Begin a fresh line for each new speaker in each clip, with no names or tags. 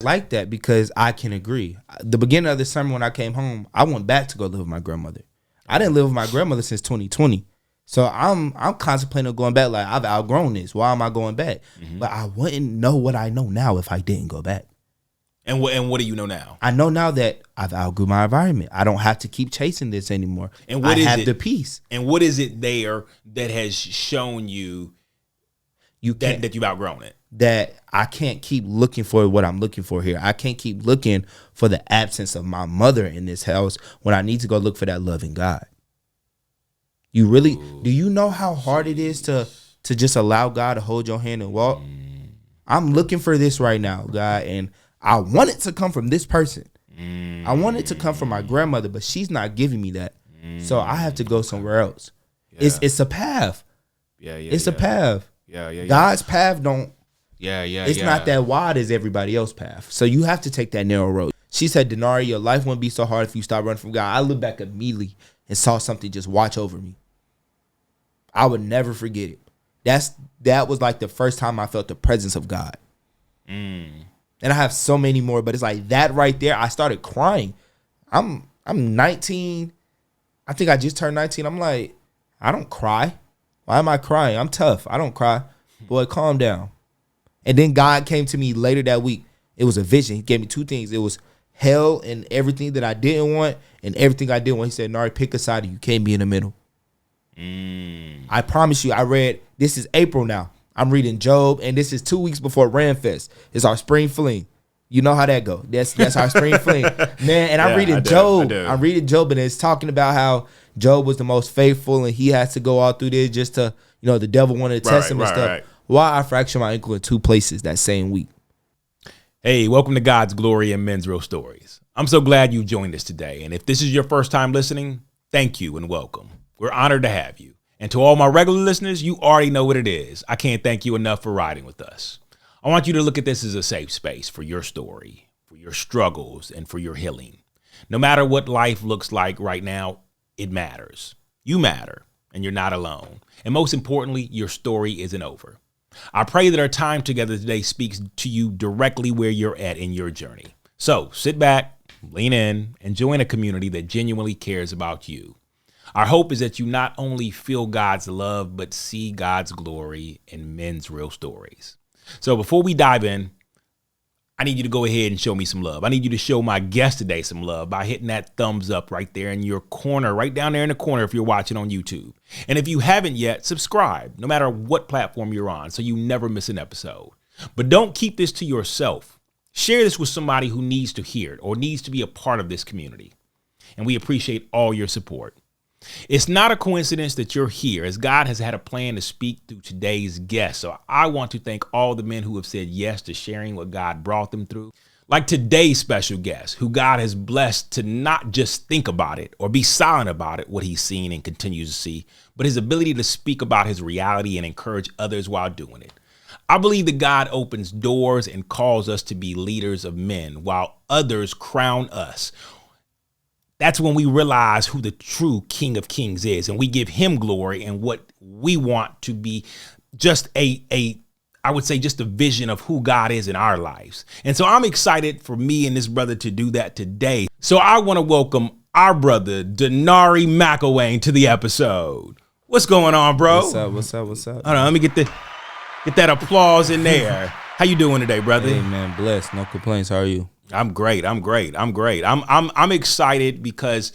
like that because I can agree. The beginning of the summer when I came home, I went back to go live with my grandmother. I didn't live with my grandmother since 2020. So I'm contemplating on going back. Like, I've outgrown this. Why am I going back? Mm-hmm. But I wouldn't know what I know now if I didn't go back.
And what do you know now?
I know now that I've outgrew my environment. I don't have to keep chasing this anymore.
And what
I
is
have
it,
the peace.
And what is it there that has shown you that you've outgrown it?
That I can't keep looking for what I'm looking for here. I can't keep looking for the absence of my mother in this house when I need to go look for that love in God. You really, do you know how hard it is to just allow God to hold your hand and walk? I'm looking for this right now, God, and I want it to come from this person. I want it to come from my grandmother, but she's not giving me that. So I have to go somewhere else. Yeah. It's a path. It's a path. God's path don't. It's not that wide as everybody else's path. So you have to take that narrow road. She said, Danari, your life wouldn't be so hard if you stopped running from God. I looked back immediately and saw something just watch over me. I would never forget it. That was like the first time I felt the presence of God. And I have so many more, but it's like that right there. I started crying. I'm 19. I think I just turned 19. I'm like, I don't cry. Why am I crying? I'm tough. I don't cry. Boy, calm down. And then God came to me later that week. It was a vision. He gave me two things. It was hell and everything that I didn't want and everything I did want. He said, Nari, pick a side. You can't be in the middle. I promise you, I read, this is April now. I'm reading Job, and this is 2 weeks before Ramfest. It's our spring fling. You know how that go. That's our spring fling. Man, and I'm reading Job. I'm reading Job, and it's talking about how Job was the most faithful, and he has to go all through this just to, the devil wanted to test him and stuff. Right. Why I fractured my ankle in 2 places that same week.
Hey, welcome to God's Glory and Men's Real Stories. I'm so glad you joined us today. And if this is your first time listening, thank you and welcome. We're honored to have you. And to all my regular listeners, you already know what it is. I can't thank you enough for riding with us. I want you to look at this as a safe space for your story, for your struggles, and for your healing. No matter what life looks like right now, it matters. You matter, and you're not alone. And most importantly, your story isn't over. I pray that our time together today speaks to you directly where you're at in your journey. So sit back, lean in, and join a community that genuinely cares about you. Our hope is that you not only feel God's love, but see God's glory in men's real stories. So before we dive in, I need you to go ahead and show me some love. I need you to show my guest today some love by hitting that thumbs up right there in your corner, right down there in the corner if you're watching on YouTube. And if you haven't yet, subscribe, no matter what platform you're on, so you never miss an episode. But don't keep this to yourself. Share this with somebody who needs to hear it or needs to be a part of this community. And we appreciate all your support. It's not a coincidence that you're here, as God has had a plan to speak through today's guest. So I want to thank all the men who have said yes to sharing what God brought them through. Like today's special guest, who God has blessed to not just think about it or be silent about it, what he's seen and continues to see, but his ability to speak about his reality and encourage others while doing it. I believe that God opens doors and calls us to be leaders of men while others crown us. That's when we realize who the true King of Kings is, and we give him glory and what we want to be just I would say just a vision of who God is in our lives. And so I'm excited for me and this brother to do that today. So I want to welcome our brother, Danari McIllwain, to the episode. What's going on, bro?
What's up?
Hold on, let me get that applause in there. How you doing today, brother?
Hey, man, blessed. No complaints. How are you?
I'm great. I'm excited because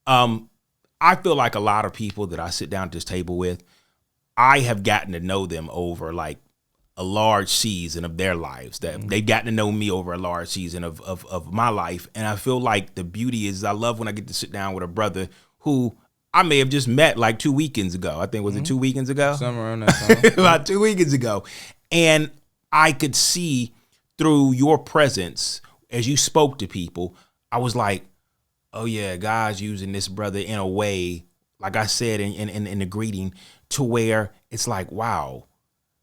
I feel like a lot of people that I sit down at this table with, I have gotten to know them over like a large season of their lives. That they've gotten to know me over a large season of my life. And I feel like the beauty is I love when I get to sit down with a brother who I may have just met like 2 weekends ago. I think, was it 2 weekends ago?
Somewhere around that time.
About 2 weekends ago. And I could see through your presence as you spoke to people, I was like, oh yeah, God's using this brother in a way, like I said in the greeting, to where it's like, wow,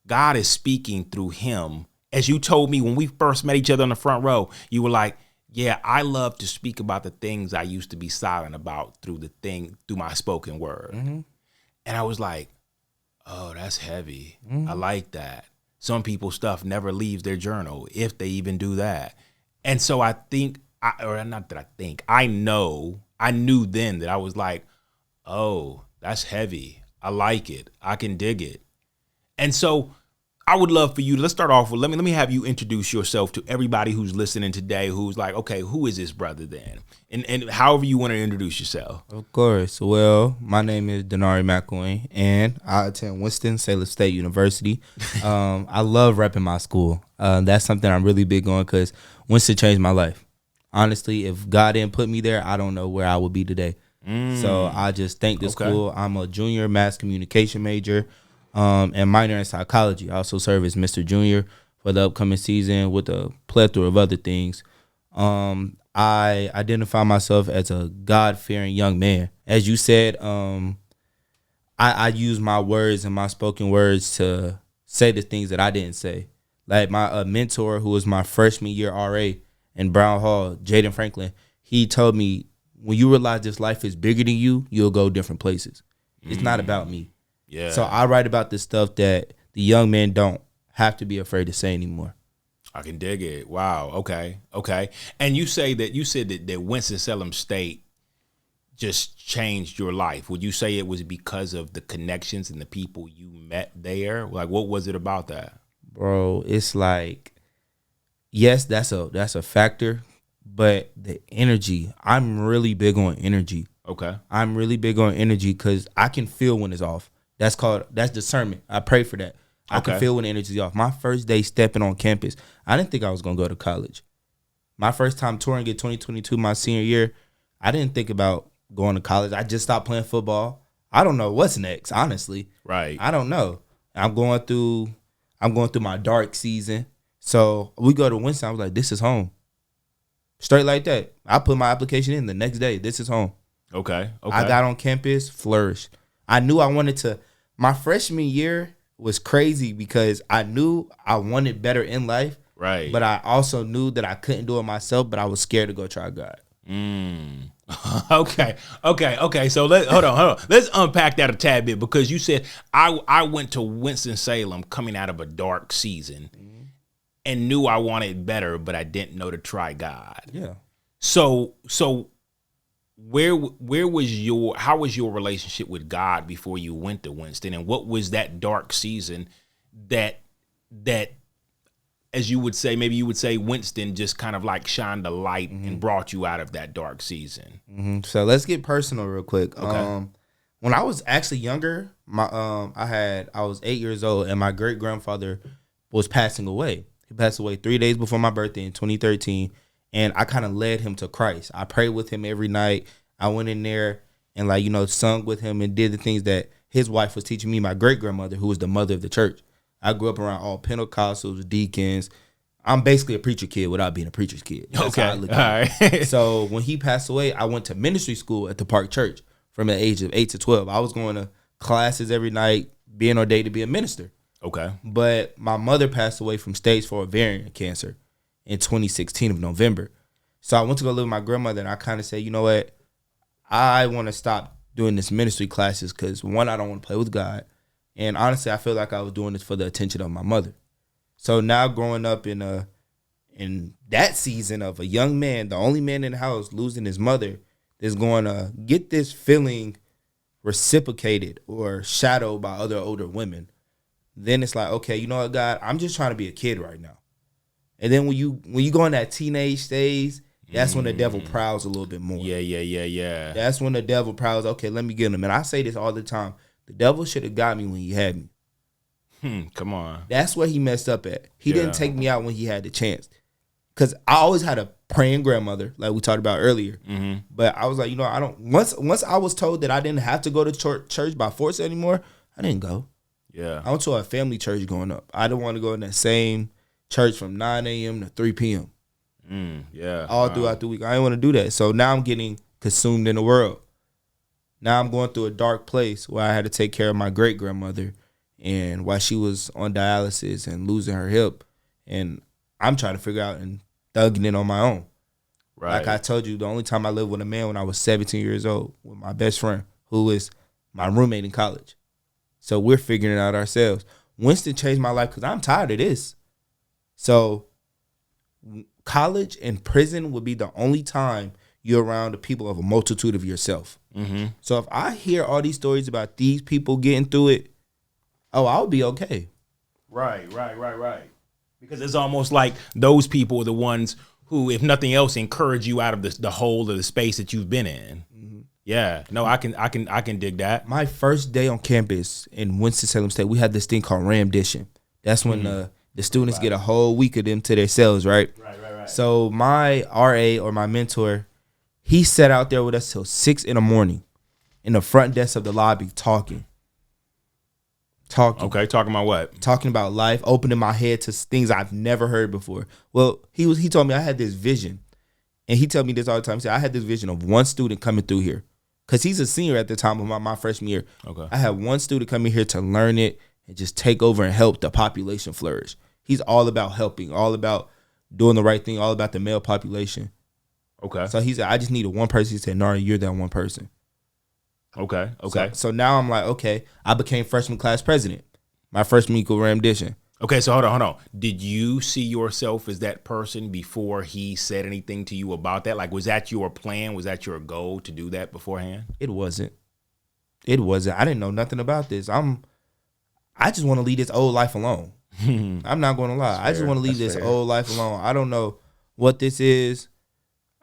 God is speaking through him. As you told me when we first met each other on the front row, you were like, yeah, I love to speak about the things I used to be silent about through my spoken word. Mm-hmm. And I was like, oh, that's heavy. Mm-hmm. I like that. Some people's stuff never leaves their journal, if they even do that. And so I think, I knew then that I was like, oh, that's heavy. I like it. I can dig it. And so I would love for you, let's start off with, let me have you introduce yourself to everybody who's listening today, who's like, okay, who is this brother then? And however you want to introduce yourself.
Of course. Well, my name is Danari McIllwain, and I attend Winston Salem State University. I love repping my school. That's something I'm really big on because Winston changed my life. Honestly, if God didn't put me there, I don't know where I would be today. So I just thank this school. I'm a junior mass communication major and minor in psychology. I also serve as Mr. Junior for the upcoming season with a plethora of other things. I identify myself as a God-fearing young man. As you said, I use my words and my spoken words to say the things that I didn't say. Like my mentor, who was my freshman year RA in Brown Hall, Jaden Franklin, he told me, when you realize this life is bigger than you, you'll go different places. It's not about me.
Yeah.
So I write about the stuff that the young men don't have to be afraid to say anymore.
I can dig it. Wow. Okay. And you said that Winston Salem State just changed your life. Would you say it was because of the connections and the people you met there? Like, what was it about that?
Bro, it's like, yes, that's a factor, but the energy, I'm really big on energy.
Okay.
I'm really big on energy because I can feel when it's off. That's discernment. I pray for that. I can feel when the energy's off. My first day stepping on campus, I didn't think I was going to go to college. My first time touring in 2022, my senior year, I didn't think about going to college. I just stopped playing football. I don't know what's next, honestly.
Right.
I don't know. I'm going through my dark season. So we go to Winston. I was like, this is home. Straight like that. I put my application in the next day. This is home.
Okay.
I got on campus, flourished. I knew I wanted to. My freshman year was crazy because I knew I wanted better in life.
Right.
But I also knew that I couldn't do it myself, but I was scared to go try God.
Okay. So hold on. Let's unpack that a tad bit, because you said I went to Winston-Salem coming out of a dark season and knew I wanted better, but I didn't know to try God.
Yeah.
So how was your relationship with God before you went to Winston, and what was that dark season that as you would say, maybe you would say Winston just kind of like shined a light and brought you out of that dark season?
So let's get personal real quick.
Okay.
When I was actually younger, I was 8 years old, and my great grandfather was passing away. He passed away 3 days before my birthday in 2013. And I kind of led him to Christ. I prayed with him every night. I went in there and sung with him and did the things that his wife was teaching me, my great grandmother, who was the mother of the church. I grew up around all Pentecostals, deacons. I'm basically a preacher kid without being a preacher's kid. That's how I look at it. Right. So when he passed away, I went to ministry school at the Park Church from the age of 8 to 12. I was going to classes every night, being ordained to be a minister.
Okay.
But my mother passed away from stage 4 ovarian cancer in 2016 of November. So I went to go live with my grandmother, and I kind of said, you know what? I want to stop doing this ministry classes because, one, I don't want to play with God. And honestly, I feel like I was doing this for the attention of my mother. So now growing up in that season of a young man, the only man in the house, losing his mother, is going to get this feeling reciprocated or shadowed by other older women. Then it's like, okay, you know what, God? I'm just trying to be a kid right now. And then when you go in that teenage stage, that's when the devil prowls a little bit more.
Yeah.
That's when the devil prowls. Okay, let me get him. And I say this all the time. The devil should have got me when he had me.
Come on.
That's where he messed up at. He didn't take me out when he had the chance. Because I always had a praying grandmother, like we talked about earlier. Mm-hmm. But I was like, I don't. Once I was told that I didn't have to go to church by force anymore, I didn't go.
Yeah.
I went to a family church growing up. I didn't want to go in that same church from 9 a.m. to 3 p.m. All throughout the week. I didn't want to do that. So now I'm getting consumed in the world. Now I'm going through a dark place where I had to take care of my great grandmother, and while she was on dialysis and losing her hip, and I'm trying to figure out and thugging it on my own. Right. Like I told you, the only time I lived with a man when I was 17 years old with my best friend, who is my roommate in college. So we're figuring it out ourselves. Winston changed my life because I'm tired of this. So college and prison would be the only time you're around the people of a multitude of yourself. Mm-hmm. So if I hear all these stories about these people getting through it, I'll be okay.
Right. Because it's almost like those people are the ones who, if nothing else, encourage you out of the hole or the space that you've been in. Mm-hmm. Yeah. No, I can dig that.
My first day on campus in Winston Salem State, we had this thing called ramdition. That's when the students get a whole week of them to their cells, right? Right. So my RA or my mentor, he sat out there with us till 6 a.m. in the front desk of the lobby talking.
Okay, talking about what?
Talking about life, opening my head to things I've never heard before. Well, he told me I had this vision, and he told me this all the time. He said I had this vision of one student coming through here, because he's a senior at the time of my freshman year. Okay, I had one student coming here to learn it and just take over and help the population flourish. He's all about helping, all about doing the right thing, all about the male population. Okay. So he said, I just needed one person. He said, Nari, you're that one person.
Okay.
So now I'm like, okay, I became freshman class president. My freshman equal rendition.
Okay, so hold on. Did you see yourself as that person before he said anything to you about that? Like, was that your plan? Was that your goal to do that beforehand?
It wasn't. I didn't know nothing about this. I just want to leave this old life alone. I'm not going to lie. I just want to leave this old life alone. I don't know what this is.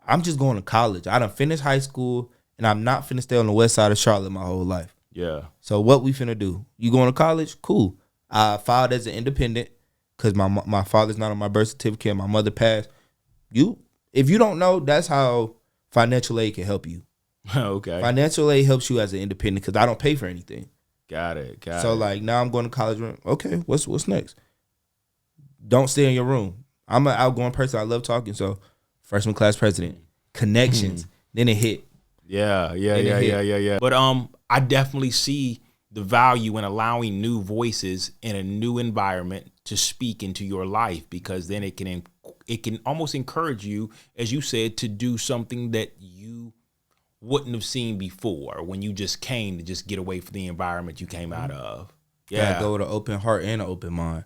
I'm just going to college. I done finished high school, and I'm not finna stay on the west side of Charlotte my whole life. Yeah. So what we finna do? You going to college? Cool. I filed as an independent because my father's not on my birth certificate and my mother passed. If you don't know, that's how financial aid can help you. Okay. Financial aid helps you as an independent because I don't pay for anything.
Got it.
So like now I'm going to college. Okay, what's next? Don't stay in your room. I'm an outgoing person. I love talking. So freshman class president, connections. Then it hit.
Yeah. But I definitely see the value in allowing new voices in a new environment to speak into your life, because then it can almost encourage you, as you said, to do something that you wouldn't have seen before when you just came to just get away from the environment you came out of.
Yeah, gotta go with an open heart and an open mind.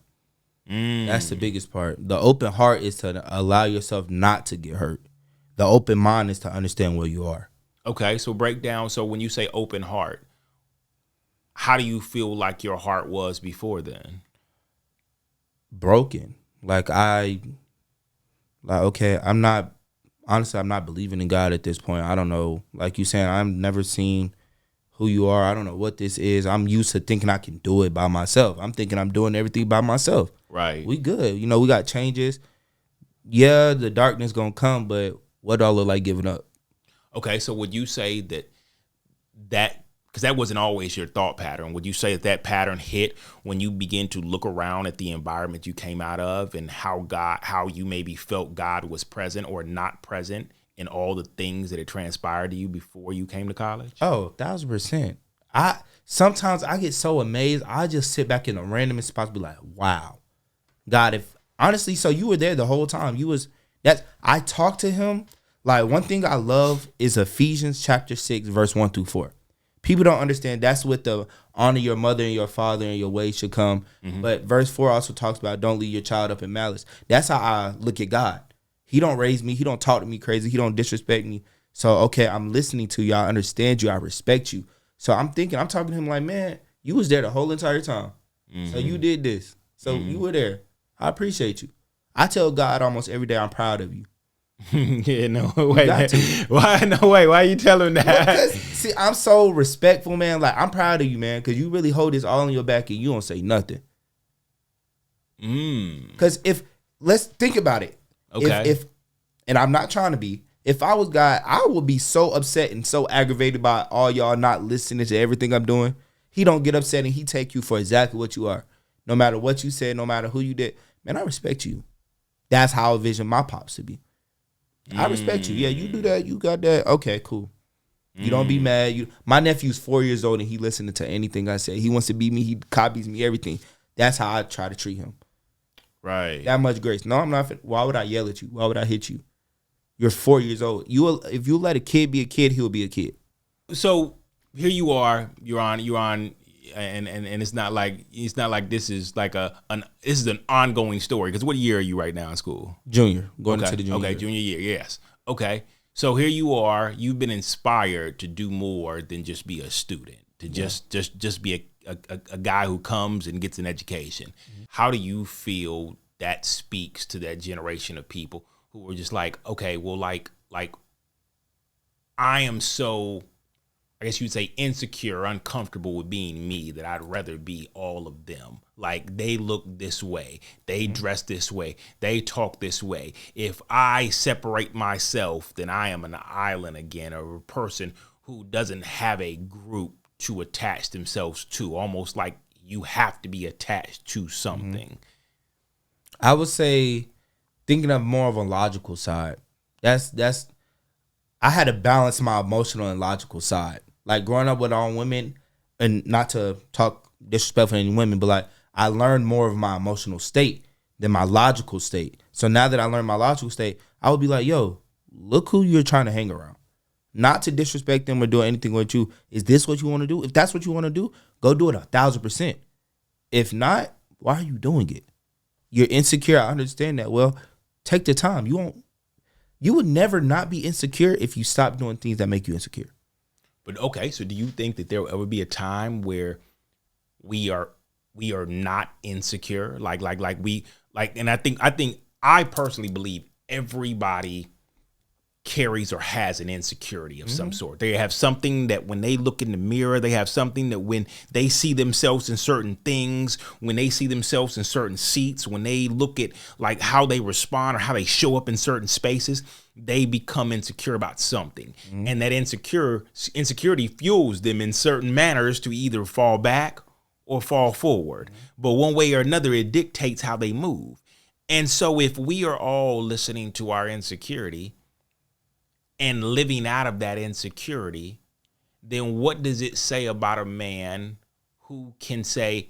That's the biggest part. The open heart is to allow yourself not to get hurt. The open mind is to understand where you are.
Okay, so break down. So when you say open heart, how do you feel like your heart was before then?
Broken. Okay, I'm not believing in God at this point. I don't know. Like you saying, I've never seen who you are. I don't know what this is. I'm used to thinking I can do it by myself. I'm thinking I'm doing everything by myself. Right. We good. We got changes. Yeah, the darkness gonna come, but what do I look like giving up?
Okay, so would you say that because that wasn't always your thought pattern, would you say that pattern hit when you begin to look around at the environment you came out of and how you maybe felt God was present or not present in all the things that had transpired to you before you came to college?
Oh, 1,000%. Sometimes I get so amazed. I just sit back in a random spot and be like, wow, God, honestly, so you were there the whole time. I talked to him. Like, one thing I love is Ephesians chapter 6, verse 1-4. People don't understand that's what the honor your mother and your father and your ways should come. Mm-hmm. But verse 4 also talks about don't lead your child up in malice. That's how I look at God. He don't raise me. He don't talk to me crazy. He don't disrespect me. So, okay, I'm listening to you. I understand you. I respect you. So I'm talking to him like, man, you was there the whole entire time. Mm-hmm. So you did this. So you were there. I appreciate you. I tell God almost every day I'm proud of you.
Yeah, no, wait. Why? No, wait. Why are you telling that?
Because, see, I'm so respectful, man. Like, I'm proud of you, man, because you really hold this all on your back and you don't say nothing. Because let's think about it. Okay. And I'm not trying to be, if I was God, I would be so upset and so aggravated by all y'all not listening to everything I'm doing. He don't get upset and he take you for exactly what you are. No matter what you said, no matter who you did. Man, I respect you. That's how I envision my pops to be. I respect you. Yeah, you do that. You got that. Okay, cool. You don't be mad. My nephew's 4 years old and he listening to anything I say. He wants to be me. He copies me, everything. That's how I try to treat him. Right. That much grace. No, I'm not. Why would I yell at you? Why would I hit you? You're 4 years old. If you let a kid be a kid, he'll be a kid.
So here you are. You're on and it's not like this is like this is an ongoing story. Because what year are you right now in school?
Junior, going into the junior year.
Junior year, yes. Okay, so here you are. You've been inspired to do more than just be a student, to just be a guy who comes and gets an education. Mm-hmm. How do you feel that speaks to that generation of people who were just like, okay, well, like I am so, I guess you'd say, insecure, uncomfortable with being me, that I'd rather be all of them. Like, they look this way, they dress this way, they talk this way. If I separate myself, then I am an island again, or a person who doesn't have a group to attach themselves to, almost like you have to be attached to something.
I would say, thinking of more of a logical side, that's I had to balance my emotional and logical side. Like, growing up with all women, and not to talk disrespectful to any women, but like, I learned more of my emotional state than my logical state. So now that I learned my logical state, I would be like, yo, look who you're trying to hang around. Not to disrespect them or do anything with you. Is this what you want to do? If that's what you want to do, go do it 1,000%. If not, why are you doing it? You're insecure. I understand that. Well, take the time. You would never not be insecure if you stop doing things that make you insecure.
But okay, so do you think that there will ever be a time where we are not insecure? And I personally believe everybody carries or has an insecurity of some sort. They have something that when they look in the mirror, they have something that when they see themselves in certain things, when they see themselves in certain seats, when they look at like how they respond or how they show up in certain spaces, they become insecure about something. And that insecurity fuels them in certain manners to either fall back or fall forward. But one way or another, it dictates how they move. And so if we are all listening to our insecurity and living out of that insecurity, then what does it say about a man who can say,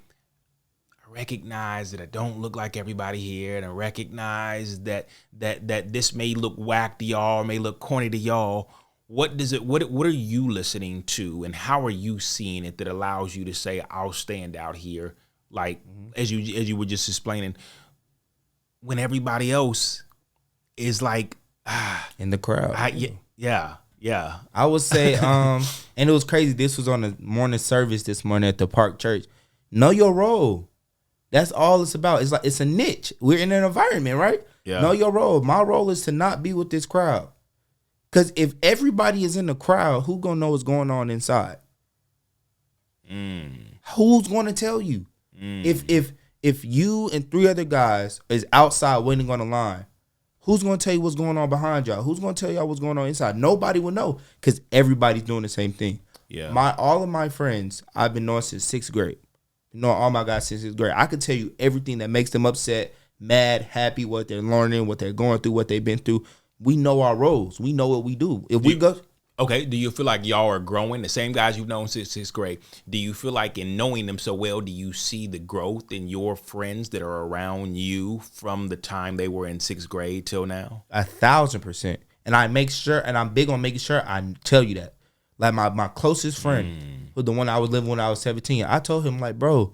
I recognize that I don't look like everybody here, and I recognize that this may look whack to y'all, may look corny to y'all. What are you listening to, and how are you seeing it that allows you to say, I'll stand out here, like as you were just explaining, when everybody else is like
in the crowd.
Yeah.
I would say, and it was crazy. This was on the morning service this morning at the Park Church. Know your role. That's all it's about. It's like, it's a niche. We're in an environment, right? Yeah. Know your role. My role is to not be with this crowd. Because if everybody is in the crowd, who gonna know what's going on inside? Who's gonna tell you? If you and 3 other guys is outside waiting on the line, who's going to tell you what's going on behind y'all? Who's going to tell y'all what's going on inside? Nobody will know because everybody's doing the same thing. Yeah. All of my friends I've been knowing since 6th grade. Knowing all my guys since 6th grade. I could tell you everything that makes them upset, mad, happy, what they're learning, what they're going through, what they've been through. We know our roles. We know what we do.
Okay, do you feel like y'all are growing? The same guys you've known since 6th grade. Do you feel like in knowing them so well, do you see the growth in your friends that are around you from the time they were in 6th grade till now?
1,000%. And I make sure, and I'm big on making sure I tell you that. Like my closest friend, who the one I was living when I was 17, I told him, like, bro,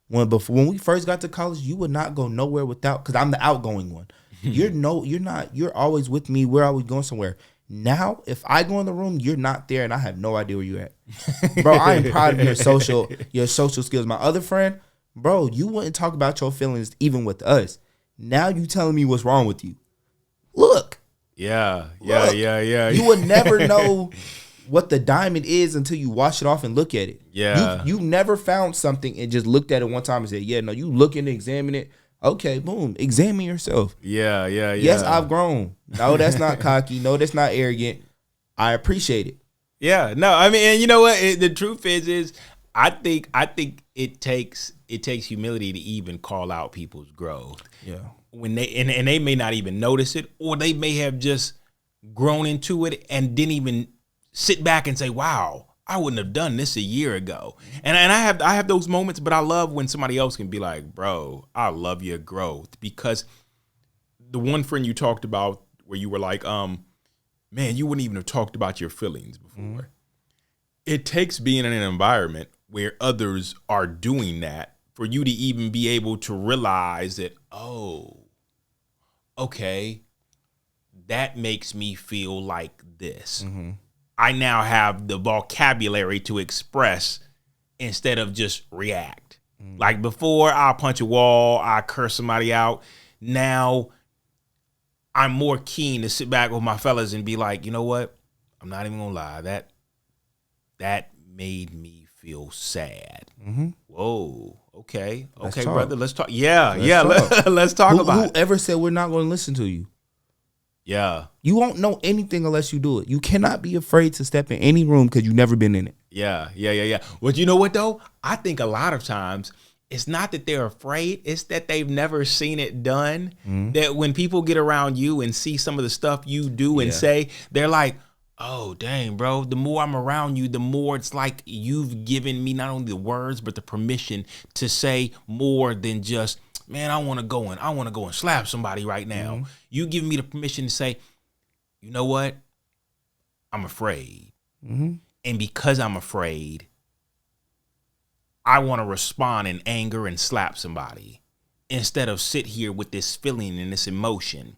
when we first got to college, you would not go nowhere without, because I'm the outgoing one. You're always with me. We're always going somewhere. Now, if I go in the room, you're not there, and I have no idea where you're at. Bro, I am proud of your social skills. My other friend, bro, you wouldn't talk about your feelings even with us. Now you telling me what's wrong with you. Look.
Yeah.
You would never know what the diamond is until you wash it off and look at it.
Yeah.
You never found something and just looked at it one time and said, yeah, no, you look and examine it. Okay, boom. Examine yourself.
Yeah.
Yes, I've grown. No, that's not cocky. No, that's not arrogant. I appreciate it.
Yeah. No, I mean, and you know what? The truth is I think it takes humility to even call out people's growth.
Yeah.
When they may not even notice it, or they may have just grown into it and didn't even sit back and say, wow, I wouldn't have done this a year ago. And I have those moments, but I love when somebody else can be like, bro, I love your growth. Because the one friend you talked about where you were like, man, you wouldn't even have talked about your feelings before. It takes being in an environment where others are doing that, for you to even be able to realize that, oh, okay, that makes me feel like this. Mm-hmm. I now have the vocabulary to express instead of just react. Mm-hmm. Like before, I'll punch a wall, I curse somebody out. Now I'm more keen to sit back with my fellas and be like, you know what? I'm not even gonna lie. That made me feel sad. Mm-hmm. Whoa. Okay. Okay, brother. Let's talk. Yeah. Let's talk about it.
Whoever said we're not going to listen to you?
Yeah.
You won't know anything unless you do it. You cannot be afraid to step in any room because you've never been in it.
Yeah. Well, you know what, though? I think a lot of times it's not that they're afraid. It's that they've never seen it done. Mm-hmm. That when people get around you and see some of the stuff you do and say, they're like, oh, dang, bro, the more I'm around you, the more it's like you've given me not only the words, but the permission to say more than just, man, I want to go and slap somebody right now. Mm-hmm. You give me the permission to say, you know what? I'm afraid. Mm-hmm. And because I'm afraid, I want to respond in anger and slap somebody instead of sit here with this feeling and this emotion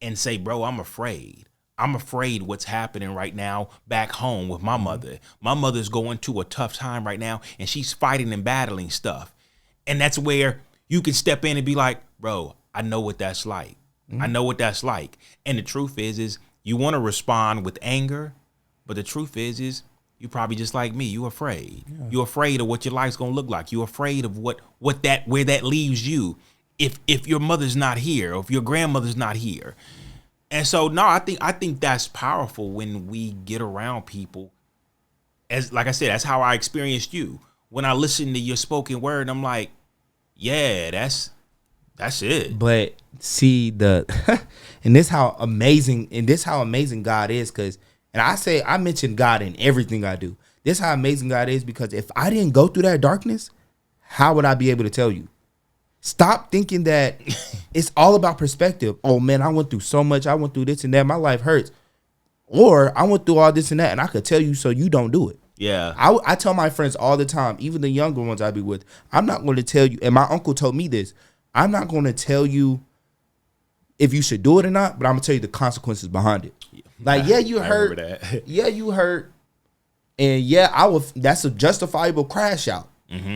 and say, bro, I'm afraid. I'm afraid what's happening right now back home with my mother. My mother's going through a tough time right now, and she's fighting and battling stuff. And that's where you can step in and be like, bro, I know what that's like. Mm-hmm. I know what that's like. And the truth is you want to respond with anger, but the truth is you're probably just like me. You're afraid. Yeah. You're afraid of what your life's going to look like. You're afraid of where that leaves you if your mother's not here or if your grandmother's not here. And so, no, I think that's powerful when we get around people. As like I said, that's how I experienced you. When I listen to your spoken word, I'm like, yeah, that's it.
But see and this how amazing God is, I mention God in everything I do. This how amazing God is, because if I didn't go through that darkness, how would I be able to tell you? Stop thinking that it's all about perspective. Oh, man, I went through so much. I went through this and that. My life hurts. Or I went through all this and that, and I could tell you so you don't do it.
Yeah.
I tell my friends all the time, even the younger ones I be with, I'm not going to tell you, and my uncle told me this, I'm not going to tell you if you should do it or not, but I'm going to tell you the consequences behind it. Like, yeah, you hurt. Yeah, you hurt. And yeah, that's a justifiable crash out. Mm-hmm.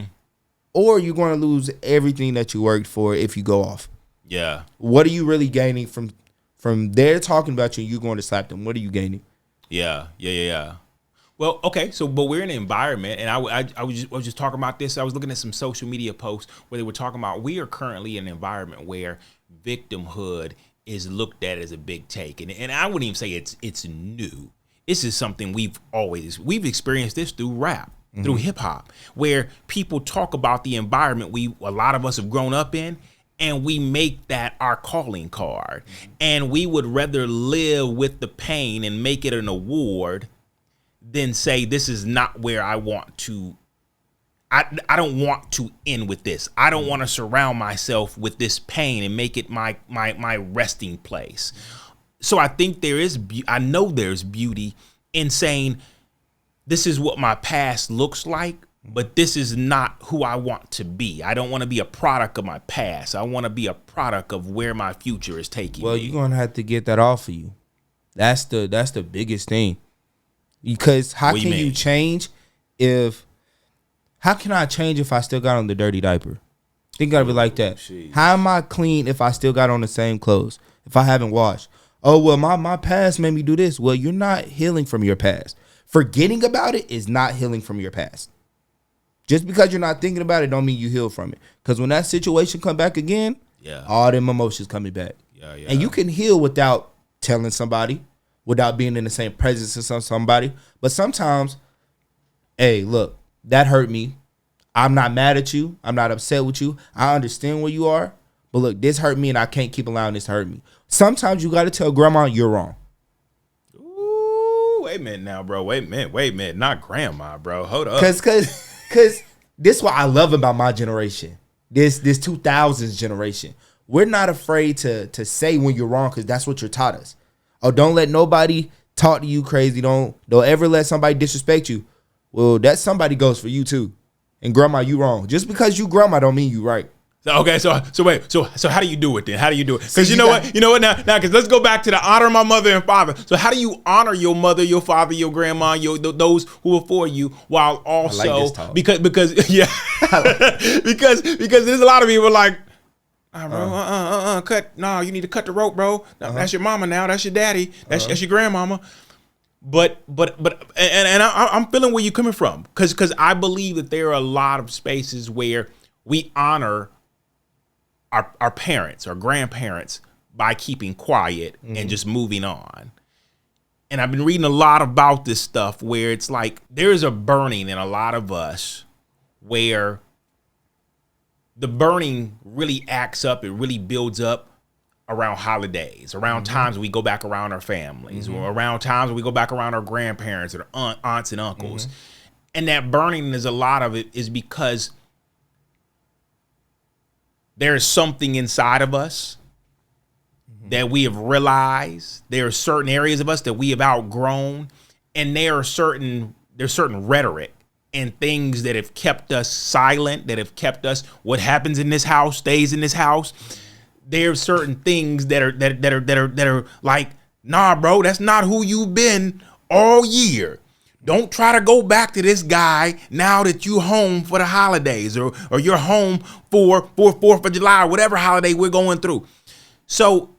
Or you're going to lose everything that you worked for if you go off.
Yeah.
What are you really gaining from their talking about you and you going to slap them? What are you gaining?
Yeah. Well, okay, but we're in an environment, and I was just talking about this. I was looking at some social media posts where they were talking about we are currently in an environment where victimhood is looked at as a big take. And I wouldn't even say it's new. This is something we've experienced this through rap. Mm-hmm. Through hip hop, where people talk about the environment a lot of us have grown up in, and we make that our calling card. Mm-hmm. And we would rather live with the pain and make it an award than say, this is not where I want to. I don't want to end with this. I don't want to surround myself with this pain and make it my resting place. So I think I know there's beauty in saying, this is what my past looks like, but this is not who I want to be. I don't want to be a product of my past. I want to be a product of where my future is taking me.
Well, you're going to have to get that off of you. That's the biggest thing. Because how can you change how can I change if I still got on the dirty diaper? Think of it like that. Geez. How am I clean if I still got on the same clothes? If I haven't washed? Oh, well, my past made me do this. Well, you're not healing from your past. Forgetting about it is not healing from your past. Just because you're not thinking about it don't mean you heal from it. Because when that situation come back again, all them emotions coming back. Yeah. And you can heal without telling somebody, without being in the same presence as somebody. But sometimes, hey, look, that hurt me. I'm not mad at you. I'm not upset with you. I understand where you are. But look, this hurt me and I can't keep allowing this to hurt me. Sometimes you got to tell grandma you're wrong.
Wait a minute now, bro. Wait a minute. Not grandma, bro. Hold up.
Cause this is what I love about my generation. This 2000s generation. We're not afraid to say when you're wrong, because that's what you're taught us. Oh, don't let nobody talk to you crazy. Don't ever let somebody disrespect you. well, that somebody goes for you too. And grandma, you wrong. Just because you grandma don't mean you right.
Okay, so wait, so how do you do it then? How do you do it? Because you know what now, because let's go back to the honor my mother and father. So how do you honor your mother, your father, your grandma, those who are for you, while also because yeah, because there's a lot of people like, bro, cut. No, you need to cut the rope, bro. That's your mama now. That's your daddy. That's your grandmama. But I'm feeling where you're coming from, because I believe that there are a lot of spaces where we honor our parents or grandparents by keeping quiet and just moving on. And I've been reading a lot about this stuff where it's like there's a burning in a lot of us where the burning really acts up, it really builds up around holidays, around times we go back around our families, or around times we go back around our grandparents or aunts and uncles. And that burning is a lot of it is because there is something inside of us that we have realized. There are certain areas of us that we have outgrown, and there's certain rhetoric and things that have kept us silent, that have kept us, what happens in this house stays in this house. There's certain things that are like, nah, bro, that's not who you've been all year. Don't try to go back to this guy now that you're home for the holidays or you're home for 4th of July, whatever holiday we're going through. So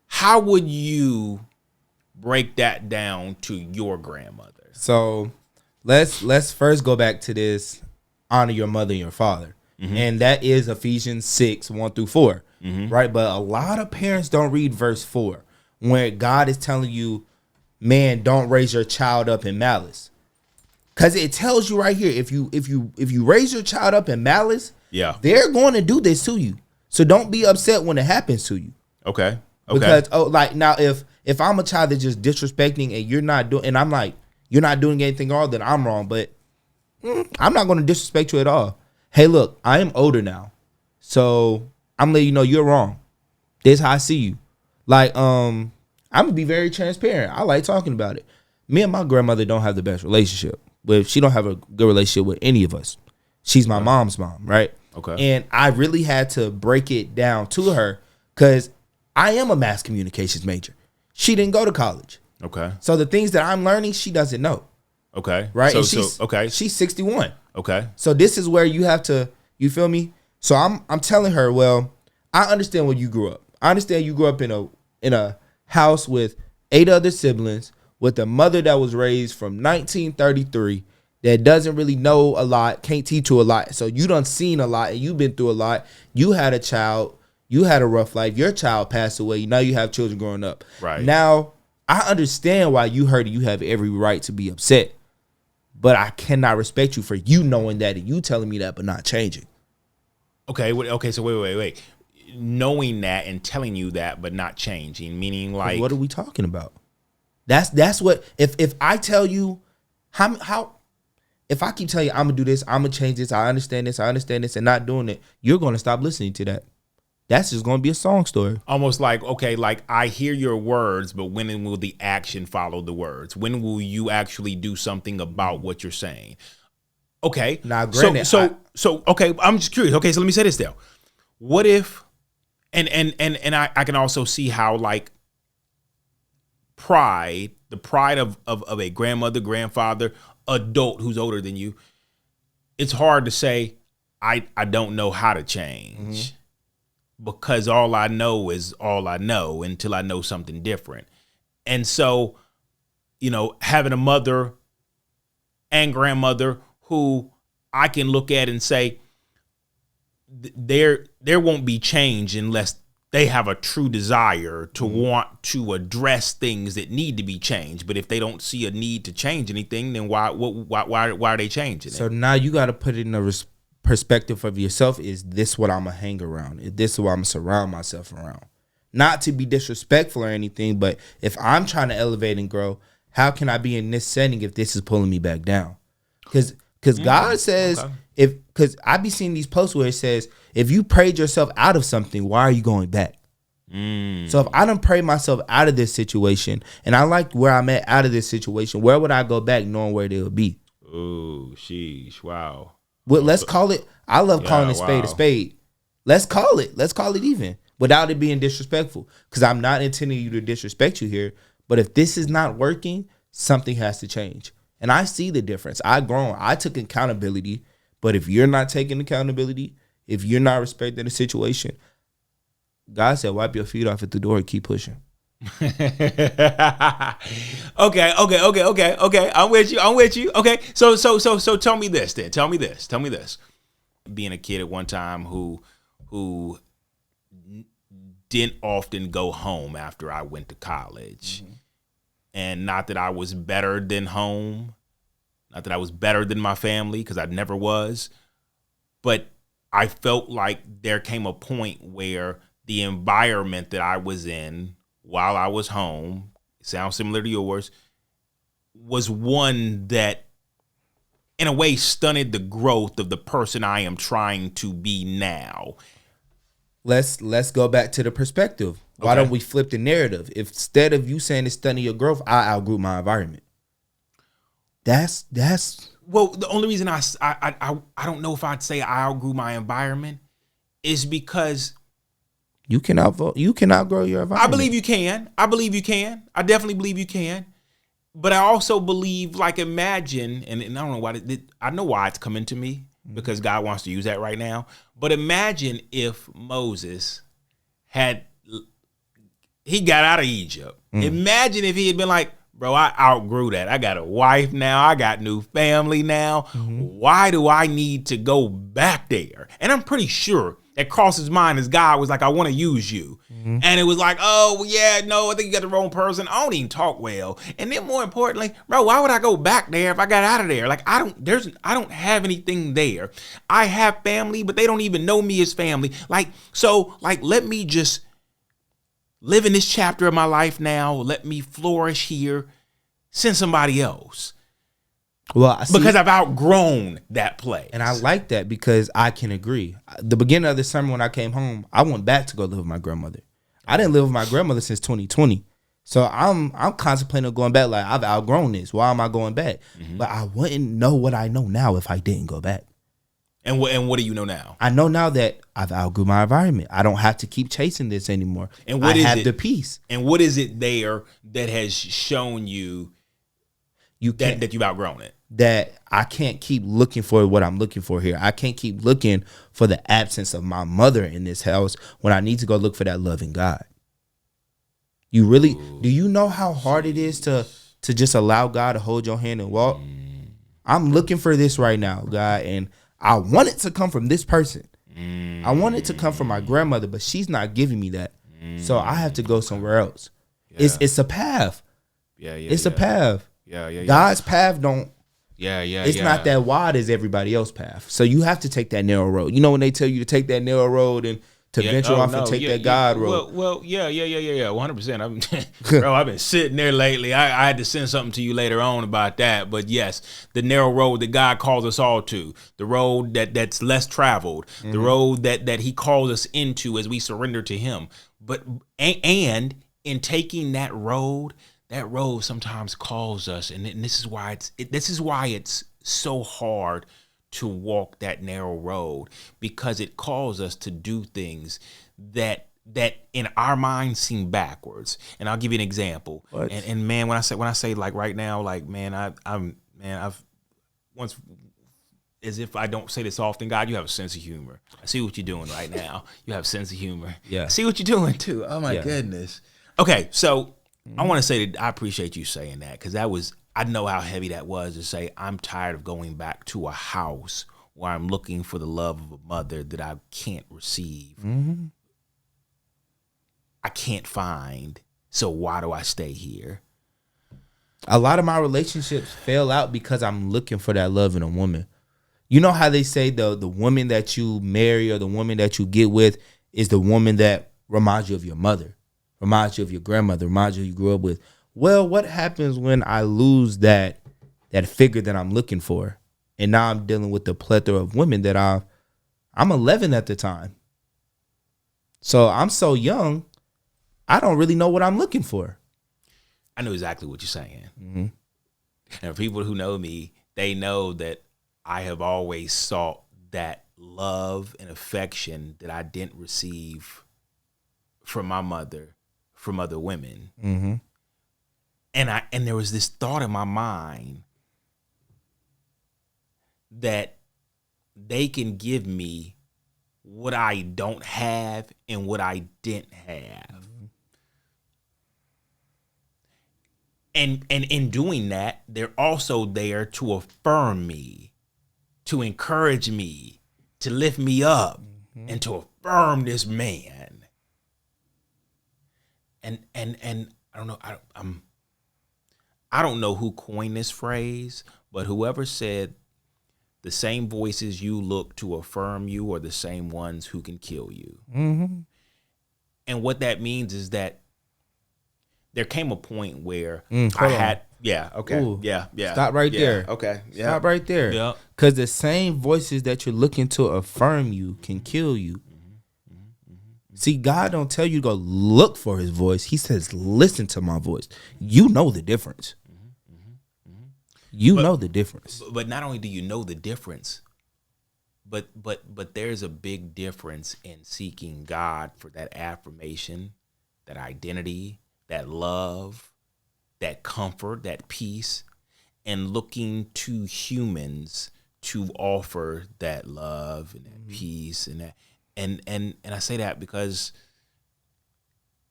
how would you break that down to your grandmother?
So let's first go back to this, honor your mother and your father. And that is Ephesians 6:1-4, right? But a lot of parents don't read verse 4, where God is telling you, man, don't raise your child up in malice. Because it tells you right here, if you raise your child up in malice, they're going to do this to you. So don't be upset when it happens to you.
Okay.
Because now if I'm a child that's just disrespecting and you're not doing, and I'm like, you're not doing anything wrong, then I'm wrong. But I'm not going to disrespect you at all. Hey, look, I am older now, so I'm letting you know you're wrong. This is how I see you. Like, I'm gonna be very transparent. I like talking about it. Me and my grandmother don't have the best relationship. But she don't have a good relationship with any of us. She's my mom's mom, right?
Okay.
And I really had to break it down to her because I am a mass communications major. She didn't go to college.
Okay.
So the things that I'm learning, she doesn't know.
Okay.
Right?
Okay.
She's 61.
Okay.
So this is where you have to, you feel me? So I'm telling her, well, I understand where you grew up. I understand you grew up in a house with 8 other siblings, with a mother that was raised from 1933 that doesn't really know a lot, can't teach you a lot. So you done seen a lot and you've been through a lot. You had a child, you had a rough life. Your child passed away. Now you have children growing up.
Right.
Now I understand why you hurt. You have every right to be upset. But I cannot respect you for you knowing that and you telling me that but not changing.
Okay. So wait. Knowing that and telling you that but not changing, meaning like,
what are we talking about? That's what, if I tell you how if I keep telling you I'm gonna do this, I'm gonna change this, I understand this and not doing it, you're gonna stop listening to that. That's just gonna be a song story.
Almost like, okay, like I hear your words, but when will the action follow the words? When will you actually do something about what you're saying? Okay.
Now, granted,
so okay, I'm just curious. Okay, so let me say this though. What if, and I can also see how like the pride of a grandmother, grandfather, adult who's older than you, it's hard to say, I don't know how to change because all I know is all I know until I know something different. And so, you know, having a mother and grandmother who I can look at and say, there won't be change unless they have a true desire to want to address things that need to be changed. But if they don't see a need to change anything, then why are they changing it?
So now you got to put it in a perspective of yourself. Is this what I'm going to hang around? Is this what I'm going to surround myself around? Not to be disrespectful or anything, but if I'm trying to elevate and grow, how can I be in this setting if this is pulling me back down? Because God says, because I be seeing these posts where it says, if you prayed yourself out of something, why are you going back? So if I done prayed myself out of this situation and I like where I'm at out of this situation, where would I go back knowing where they'll be?
Oh, sheesh. Wow.
Well, let's call it. I love calling it
wow.
a spade. Let's call it. Let's call it even without it being disrespectful. Because I'm not intending you to disrespect you here. But if this is not working, something has to change. And I see the difference. I've grown. I took accountability. But if you're not taking accountability, if you're not respecting the situation, God said, wipe your feet off at the door and keep pushing.
Okay. I'm with you. Okay. So tell me this then. Tell me this. Being a kid at one time who didn't often go home after I went to college. Mm-hmm. And not that I was better than home, not that I was better than my family, because I never was. But I felt like there came a point where the environment that I was in while I was home, sounds similar to yours, was one that in a way stunted the growth of the person I am trying to be now.
Let's go back to the perspective. Why don't we flip the narrative? If instead of you saying it's stunning your growth, I outgrew my environment. That's
well, the only reason I don't know if I'd say I outgrew my environment is because
you can outgrow your environment.
I believe you can. I definitely believe you can. But I also believe, like, imagine, and I don't know why, I know why it's coming to me, because God wants to use that right now. But imagine if Moses he got out of Egypt. Imagine if he had been like, bro, I outgrew that. I got a wife now. I got new family now. Mm-hmm. Why do I need to go back there? And I'm pretty sure that crossed his mind as God was like, I want to use you. Mm-hmm. And it was like, oh, yeah, no, I think you got the wrong person. I don't even talk well. And then more importantly, bro, why would I go back there if I got out of there? Like, I don't have anything there. I have family, but they don't even know me as family. Let me just live in this chapter of my life now. Let me flourish here. Send somebody else. Well, because I've outgrown that place.
And I like that because I can agree. The beginning of the summer when I came home, I went back to go live with my grandmother. I didn't live with my grandmother since 2020. So I'm contemplating going back. Like, I've outgrown this. Why am I going back? Mm-hmm. But I wouldn't know what I know now if I didn't go back.
And what do you know now?
I know now that I've outgrew my environment. I don't have to keep chasing this anymore.
And I
have the peace.
And what is it there that has shown you that you've outgrown it?
That I can't keep looking for what I'm looking for here. I can't keep looking for the absence of my mother in this house when I need to go look for that love in God. Do you know how hard it is to just allow God to hold your hand and walk? I'm looking for this right now, God, and I want it to come from this person. I want it to come from my grandmother, but she's not giving me that. So I have to go somewhere else. Yeah. It's a path. It's a path. God's path it's not that wide as everybody else's path. So you have to take that narrow road. You know when they tell you to take that narrow road and to venture off and take that God road.
Well, 100%. Bro, I've been sitting there lately. I had to send something to you later on about that. But yes, the narrow road that God calls us all to, the road that's less traveled, the road that he calls us into as we surrender to him. But and in taking that road sometimes calls us, and this is why it's so hard to walk that narrow road, because it calls us to do things that in our minds seem backwards. And I'll give you an example. And man, when I say like right now, like man, I've once, as if I don't say this often, God, you have a sense of humor. I see what you're doing right now. You have a sense of humor.
Yeah.
I see what you're doing too. Oh my goodness. Okay, so I want to say that I appreciate you saying that, because I know how heavy that was to say, I'm tired of going back to a house where I'm looking for the love of a mother that I can't receive. Mm-hmm. I can't find. So why do I stay here?
A lot of my relationships fail out because I'm looking for that love in a woman. You know how they say the woman that you marry or the woman that you get with is the woman that reminds you of your mother. Reminds you of your grandmother, reminds you who you grew up with. Well, what happens when I lose that figure that I'm looking for? And now I'm dealing with the plethora of women that I'm 11 at the time. So I'm so young. I don't really know what I'm looking for.
I know exactly what you're saying.
Mm-hmm.
And people who know me, they know that I have always sought that love and affection that I didn't receive from my mother, from other women.
Mm-hmm.
And there was this thought in my mind that they can give me what I don't have and what I didn't have. And in doing that, they're also there to affirm me, to encourage me, to lift me up, and to affirm this man. And I don't know, I don't know who coined this phrase, but whoever said the same voices you look to affirm you are the same ones who can kill you.
Mm-hmm.
And what that means is that there came a point where
Ooh,
yeah.
Stop right there.
Okay. Yeah.
Stop right there.
Yeah.
Because the same voices that you're looking to affirm you can kill you. See, God don't tell you to go look for his voice. He says, listen to my voice. You know the difference. You know the difference.
But not only do you know the difference, but there's a big difference in seeking God for that affirmation, that identity, that love, that comfort, that peace, and looking to humans to offer that love and that peace and that. And I say that because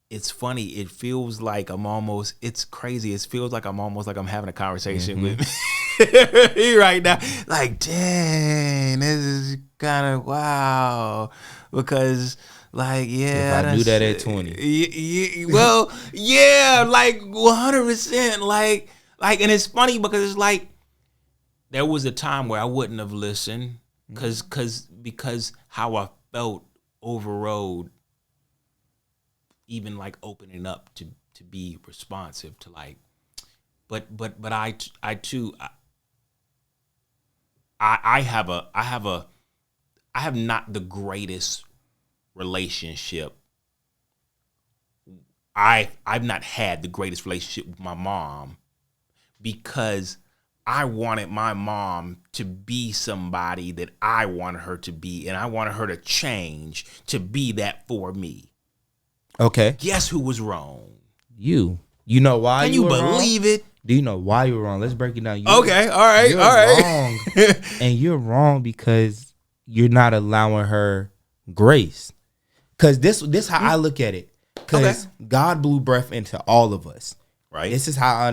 it's funny. It feels like it's crazy. It feels like I'm almost like I'm having a conversation with me right now. Like, dang, this is kind of wow. Because, like, yeah.
If I knew that at 20.
Well, yeah, like 100%. Like, and it's funny because it's like there was a time where I wouldn't have listened because how I felt overrode even like opening up to be responsive to like, but I too I have not the greatest relationship. I've not had the greatest relationship with my mom because I wanted my mom to be somebody that I wanted her to be, and I wanted her to change to be that for me.
Okay.
Guess who was wrong?
You. You know why?
Can you believe
wrong?
it?
Do you know why you were wrong? Let's break it down.
Okay. All right.
You're
All right.
wrong. And you're wrong because you're not allowing her grace. Because this how I look at it. Because God blew breath into all of us.
Right.
This is how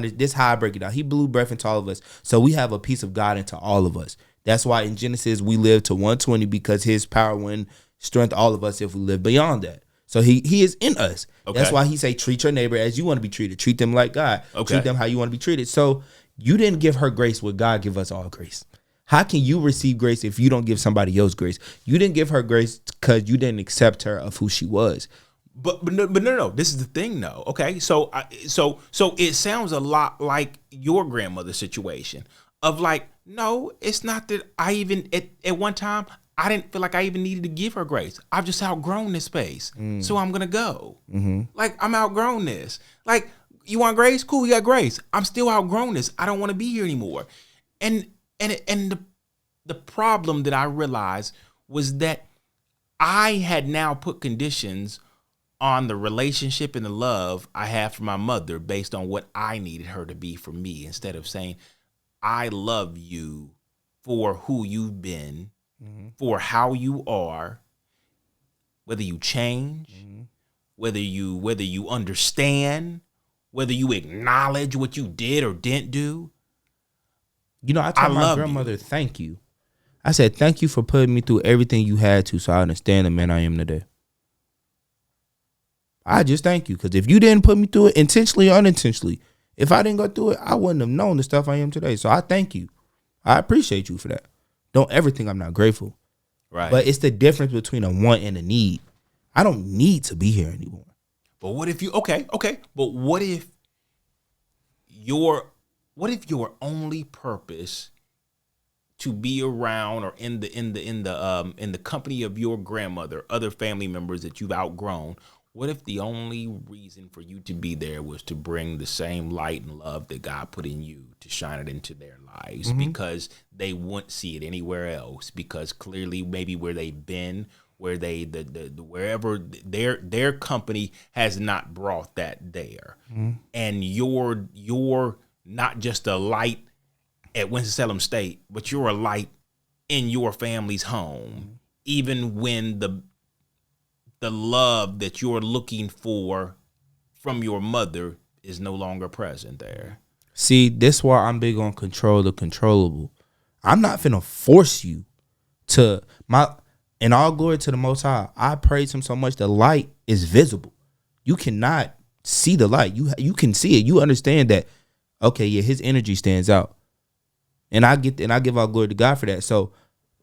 I break it down. He blew breath into all of us. So we have a piece of God into all of us. That's why in Genesis we live to 120 because his power will strengthen all of us if we live beyond that. So he is in us. Okay. That's why he say treat your neighbor as you want to be treated. Treat them like God. Okay. Treat them how you want to be treated. So you didn't give her grace where God give us all grace. How can you receive grace if you don't give somebody else grace? You didn't give her grace because you didn't accept her of who she was.
But no. This is the thing, though. Okay, so it sounds a lot like your grandmother's situation of like, no, it's not that I even at one time I didn't feel like I even needed to give her grace. I've just outgrown this space, so I'm gonna go. Mm-hmm. Like I'm outgrown this. Like you want grace? Cool, you got grace. I'm still outgrown this. I don't want to be here anymore. And the problem that I realized was that I had now put conditions on the relationship and the love I have for my mother based on what I needed her to be for me, instead of saying, I love you for who you've been, for how you are, whether you change, whether you understand, whether you acknowledge what you did or didn't do.
You know, I told my grandmother, thank you. I said, thank you for putting me through everything you had to so I understand the man I am today. I just thank you, because if you didn't put me through it intentionally or unintentionally, if I didn't go through it, I wouldn't have known the stuff I am today. So I thank you. I appreciate you for that. Don't ever think I'm not grateful.
Right.
But it's the difference between a want and a need. I don't need to be here anymore.
But what if you okay? But what if your only purpose to be around or in the company of your grandmother, other family members that you've outgrown, What if the only reason for you to be there was to bring the same light and love that God put in you to shine it into their lives, because they wouldn't see it anywhere else, because clearly maybe where they've been, where they wherever their company has not brought that there. And you're not just a light at Winston-Salem State, but you're a light in your family's home, even when the love that you're looking for from your mother is no longer present there.
See, this why I'm big on control the controllable. I'm not finna force you to in all glory to the Most High. I praise him so much. The light is visible. You cannot see the light. You can see it. You understand that, okay, yeah, his energy stands out. And I give all glory to God for that. So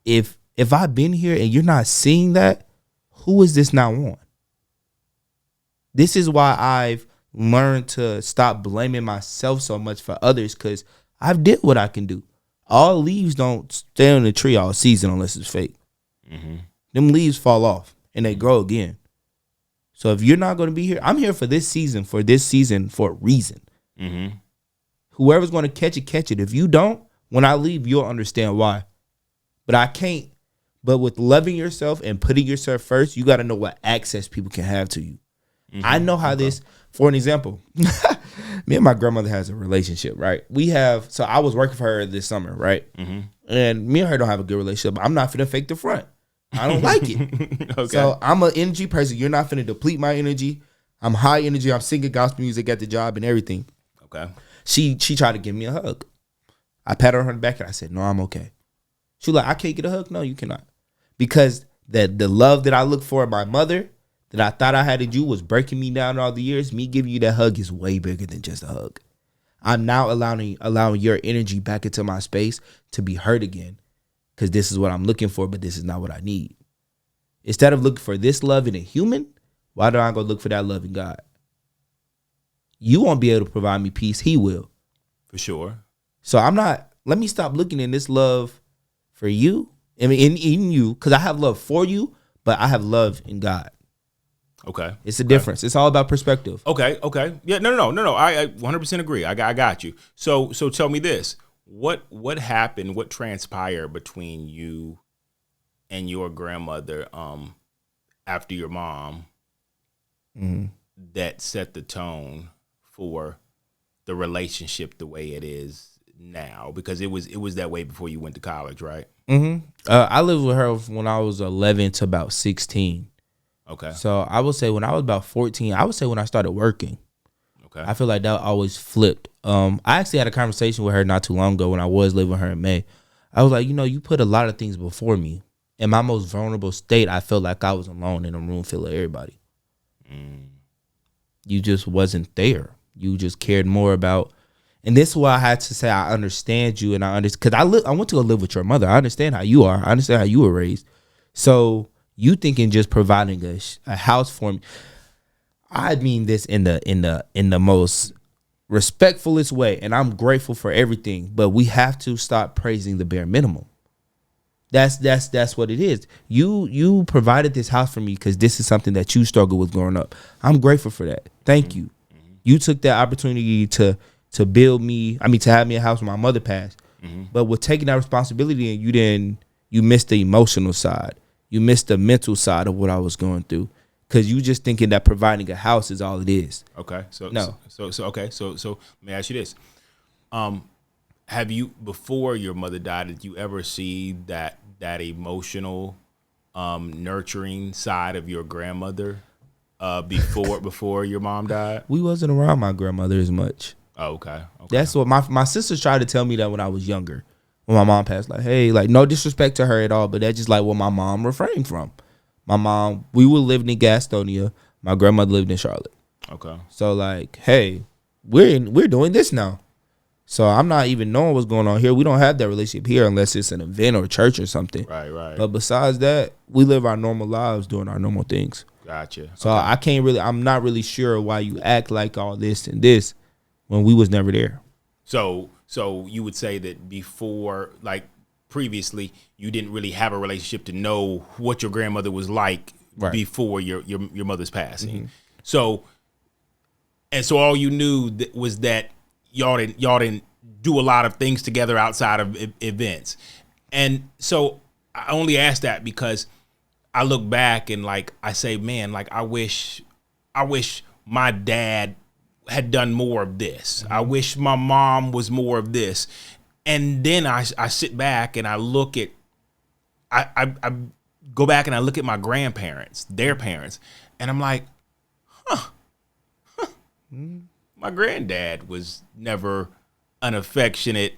if I've been here and you're not seeing that, who is this now on? This is why I've learned to stop blaming myself so much for others, because I've did what I can do. All leaves don't stay on the tree all season unless it's fake. Them leaves fall off and they grow again. So if you're not going to be here, I'm here for this season for a reason. Whoever's going to catch it. If you don't, when I leave, you'll understand why. But I can't. But with loving yourself and putting yourself first, you got to know what access people can have to you. I know how this, for an example, me and my grandmother has a relationship, right? So I was working for her this summer, right? And me and her don't have a good relationship. I'm not finna fake the front. I don't like it. Okay. So I'm an energy person. You're not finna deplete my energy. I'm high energy. I'm singing gospel music at the job and everything.
Okay.
She tried to give me a hug. I patted her on the back and I said, no, I'm okay. She was like, I can't get a hug. No, you cannot. Because the love that I look for in my mother, that I thought I had in you, was breaking me down all the years. Me giving you that hug is way bigger than just a hug. I'm now allowing your energy back into my space to be heard again, because this is what I'm looking for, but this is not what I need. Instead of looking for this love in a human, why don't I go look for that love in God? You won't be able to provide me peace. He will.
For sure.
So let me stop looking in this love for you. I mean, in you, because I have love for you, but I have love in God.
Okay.
It's a difference. It's all about perspective.
Okay. Yeah, no. I 100% agree. I got you. So tell me this. What happened, what transpired between you and your grandmother after your mom that set the tone for the relationship the way it is now? Because it was that way before you went to college, right?
I lived with her when I was 11 to about 16.
Okay.
So I would say when I was about 14, I would say when I started working.
Okay.
I feel like that always flipped. I actually had a conversation with her not too long ago when I was living with her in May. I was like, you put a lot of things before me. In my most vulnerable state, I felt like I was alone in a room full of everybody. You just wasn't there. You just cared more about. And this is why I had to say I understand you, and I understand, because I went to go live with your mother. I understand how you are. I understand how you were raised. So you thinking just providing a house for me. I mean this in the most respectfulest way, and I'm grateful for everything. But we have to stop praising the bare minimum. That's what it is. You provided this house for me because this is something that you struggled with growing up. I'm grateful for that. Thank you. You took that opportunity to build me. To have me a house when my mother passed. But with taking that responsibility, and you missed the emotional side. You missed the mental side of what I was going through, because you just thinking that providing a house is all it is.
Okay. So
no.
So let me ask you this. Have you, before your mother died, did you ever see that emotional, nurturing side of your grandmother before your mom died?
We wasn't around my grandmother as much.
Oh, okay.
That's what my sisters tried to tell me that when I was younger. When my mom passed, like, hey, like, no disrespect to her at all, but that's just like what my mom refrained from. My mom, we were living in Gastonia. My grandmother lived in Charlotte. Okay. So like, hey, we're doing this now. So I'm not even knowing what's going on here. We don't have that relationship here unless it's an event or church or something.
Right.
But besides that, we live our normal lives doing our normal things.
Gotcha.
So okay. I'm not really sure why you act like all this and this when we was never there.
So you would say that before, like previously, you didn't really have a relationship to know what your grandmother was like before your mother's passing. So all you knew was that y'all didn't do a lot of things together outside of events. And so I only ask that because I look back and like I say, man, like I wish my dad had done more of this. I wish my mom was more of this. And then I sit back and I look at I go back and I look at my grandparents, their parents, and I'm like, my granddad was never an affectionate,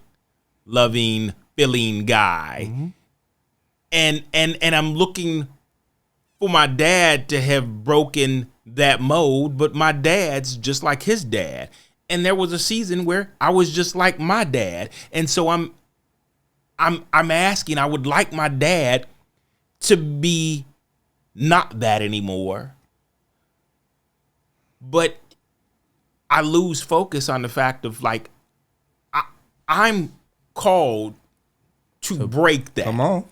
loving, filling guy. And I'm looking for my dad to have broken that mold, but my dad's just like his dad. And there was a season where I was just like my dad. And so I'm asking, I would like my dad to be not that anymore. But I lose focus on the fact of like, I'm called to break that.
Come on.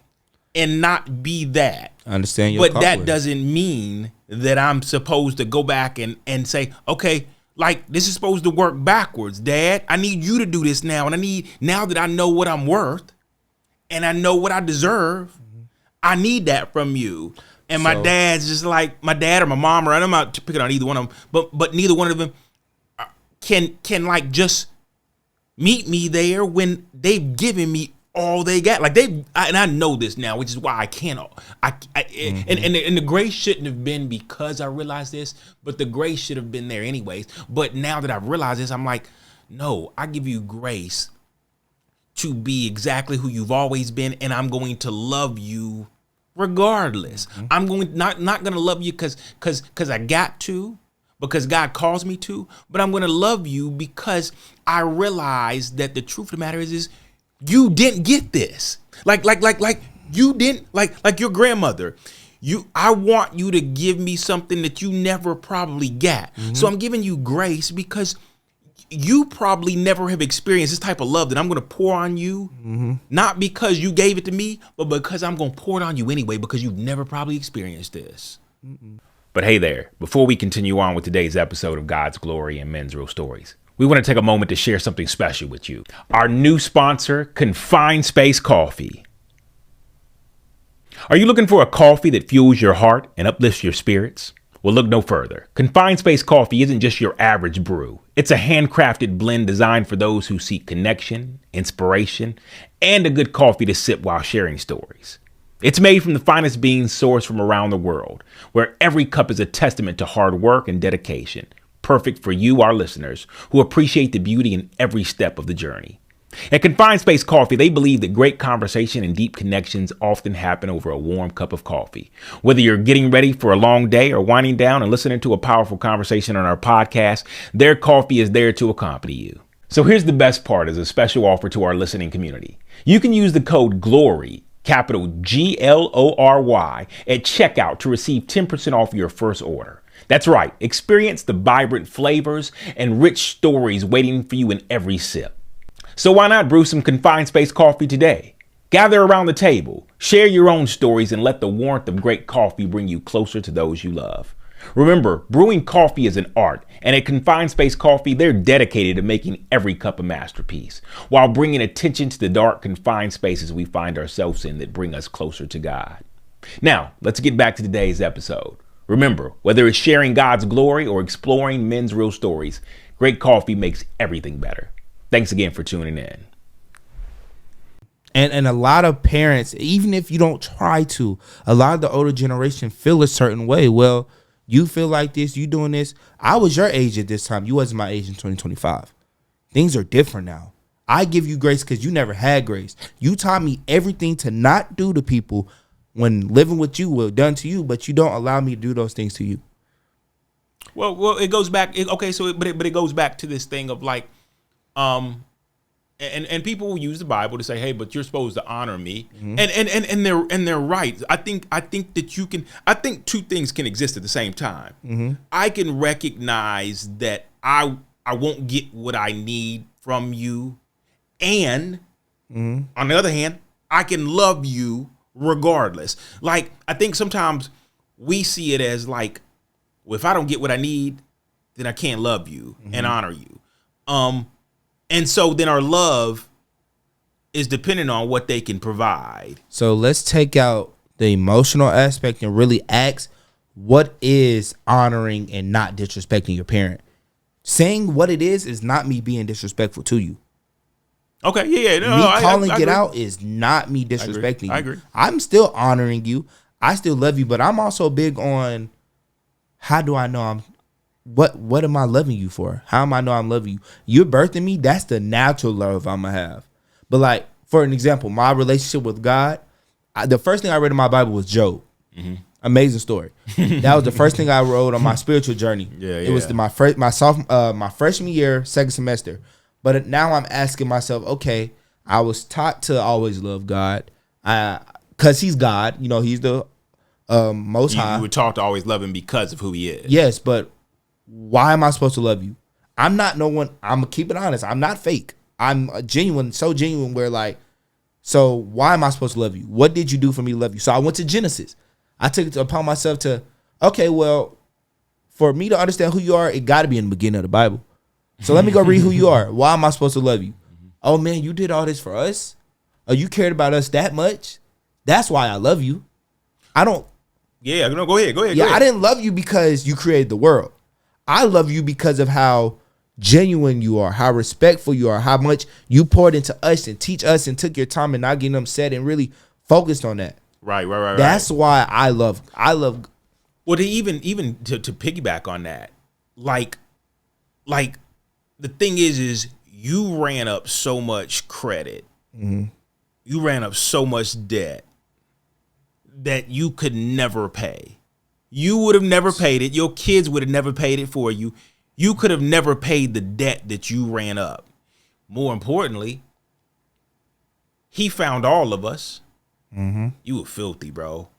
And not be that.
I understand your
But
calling.
that doesn't mean that I'm supposed to go back and say, okay, like this is supposed to work backwards, Dad. I need you to do this now. And now that I know what I'm worth and I know what I deserve, I need that from you. And my dad's just like my dad or my mom, or I'm not picking on either one of them, but neither one of them can like just meet me there when they've given me all they got. Like and I know this now, which is why I cannot. And the grace shouldn't have been because I realized this, but the grace should have been there anyways. But now that I've realized this, I'm like, no, I give you grace to be exactly who you've always been, and I'm going to love you regardless. I'm not going to love you because I got to, because God calls me to, but I'm going to love you because I realize that the truth of the matter is you didn't get this. Like you didn't, like your grandmother. I want you to give me something that you never probably got. So I'm giving you grace because you probably never have experienced this type of love that I'm going to pour on you, not because you gave it to me, but because I'm going to pour it on you anyway, because you've never probably experienced this. But hey there, before we continue on with today's episode of God's Glory and Men's Real Stories, we want to take a moment to share something special with you. Our new sponsor, Confined Space Coffee. Are you looking for a coffee that fuels your heart and uplifts your spirits? Well, look no further. Confined Space Coffee isn't just your average brew. It's a handcrafted blend designed for those who seek connection, inspiration, and a good coffee to sip while sharing stories. It's made from the finest beans sourced from around the world, where every cup is a testament to hard work and dedication. Perfect for you, our listeners, who appreciate the beauty in every step of the journey. At Confined Space Coffee, they believe that great conversation and deep connections often happen over a warm cup of coffee. Whether you're getting ready for a long day or winding down and listening to a powerful conversation on our podcast, their coffee is there to accompany you. So here's the best part as a special offer to our listening community. You can use the code GLORY, capital GLORY, at checkout to receive 10% off your first order. That's right. Experience the vibrant flavors and rich stories waiting for you in every sip. So why not brew some Confined Space Coffee today? Gather around the table, share your own stories, and let the warmth of great coffee bring you closer to those you love. Remember, brewing coffee is an art, and at Confined Space Coffee, they're dedicated to making every cup a masterpiece, while bringing attention to the dark, confined spaces we find ourselves in that bring us closer to God. Now, let's get back to today's episode. Remember, whether it's sharing God's glory or exploring men's real stories, great coffee makes everything better. Thanks again for tuning in.
And a lot of parents, even if you don't try to, a lot of the older generation feel a certain way. Well, you feel like this, you doing this. I was your age at this time. You wasn't my age in 2025. Things are different now. I give you grace because you never had grace. You taught me everything to not do to people when living with you was done to you, but you don't allow me to do those things to you.
Well, it goes back. But it goes back to this thing of like, and people will use the Bible to say, hey, but you're supposed to honor me. And they're right. I think that you can, I think two things can exist at the same time. I can recognize that I won't get what I need from you. And on the other hand, I can love you regardless. Like, I think sometimes we see it as like, well, if I don't get what I need, then I can't love you and honor you. And so then our love is dependent on what they can provide.
So let's take out the emotional aspect and really ask, what is honoring and not disrespecting your parent? Saying what it is not me being disrespectful to you.
Okay, yeah. No,
me
I
calling it
agree.
out is not me disrespecting you.
I agree.
I'm still honoring you. I still love you, but I'm also big on, how do I know what am I loving you for? How am I know I'm loving you? You're birthing me. That's the natural love I'm gonna have. But like, for an example, my relationship with God, the first thing I read in my Bible was Job. Amazing story. That was the first thing I wrote on my spiritual journey. It was my freshman year, second semester. But now I'm asking myself, okay, I was taught to always love God, because He's God. You know, He's the Most High.
You were taught to always love Him because of who He is.
Yes, but why am I supposed to love you? I'm not no one. I'm gonna keep it honest. I'm not fake. I'm genuine, so genuine. Where like, so why am I supposed to love you? What did you do for me to love you? So I went to Genesis. I took it upon myself to, okay, well, for me to understand who you are, it got to be in the beginning of the Bible. So let me go read who you are. Why am I supposed to love you? Oh, man, you did all this for us? Oh, you cared about us that much? That's why I love you. I don't.
Yeah, no, go ahead.
Yeah, I didn't love you because you created the world. I love you because of how genuine you are, how respectful you are, how much you poured into us and teach us and took your time and not getting upset and really focused on that.
Right.
That's why I love.
Well, to even to piggyback on that, like the thing is you ran up so much credit, you ran up so much debt that you could never pay. You would have never paid it. Your kids would have never paid it for you. You could have never paid the debt that you ran up. More importantly, He found all of us. You were filthy, bro.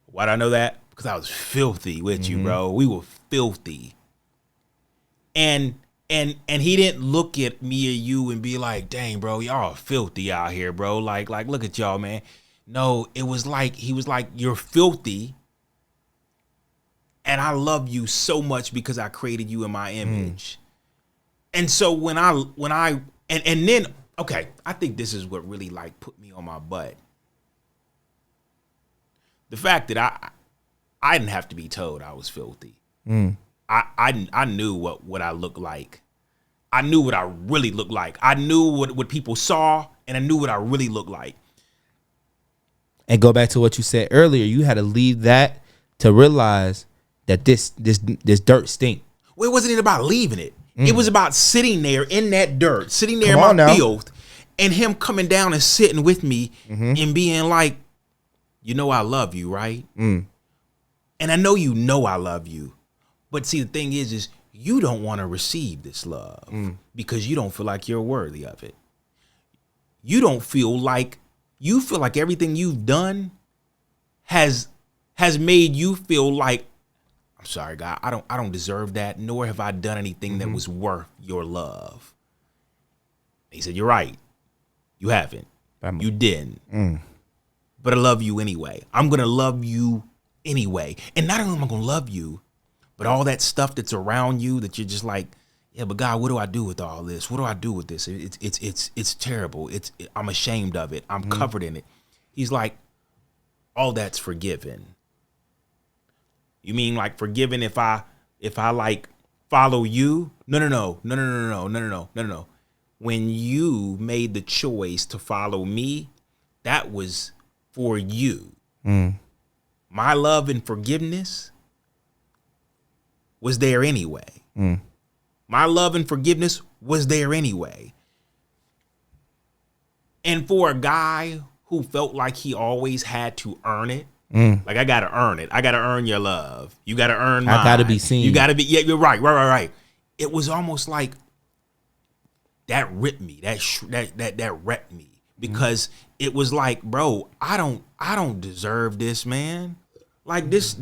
Why'd I know that? Because I was filthy with you, bro. We were filthy. And He didn't look at me or you and be like, dang, bro, y'all are filthy out here, bro. Like, look at y'all, man. No, it was like, He was like, you're filthy. And I love you so much because I created you in my image. And so when I then, okay, I think this is what really like put me on my butt. The fact that I didn't have to be told I was filthy. I knew what I looked like. I knew what I really looked like. I knew what people saw, and I knew what I really looked like.
And go back to what you said earlier. You had to leave that to realize that this dirt stink.
Well, it wasn't even about leaving it. It was about sitting there in that dirt, sitting there in my filth, and Him coming down and sitting with me and being like, you know I love you, right? And I know I love you. But see, the thing is you don't want to receive this love because you don't feel like you're worthy of it. You feel like everything you've done has made you feel like, I'm sorry, God, I don't deserve that, nor have I done anything that was worth your love. He said, you're right. You haven't. You didn't. But I love you anyway. I'm going to love you anyway. And not only am I going to love you, but all that stuff that's around you that you're just like, yeah, but God, what do I do with all this? What do I do with this? It's terrible. I'm ashamed of it. I'm covered in it. He's like, all that's forgiven. You mean like forgiven if I like follow you? No. When you made the choice to follow me, that was for you. My love and forgiveness was there anyway. My love and forgiveness was there anyway. And for a guy who felt like he always had to earn it, like I gotta earn it. I gotta earn your love. You gotta earn mine.
I gotta be seen.
You gotta be. Yeah, you're right. It was almost like that ripped me. That wrecked me because it was like, bro, I don't deserve this, man. Like this.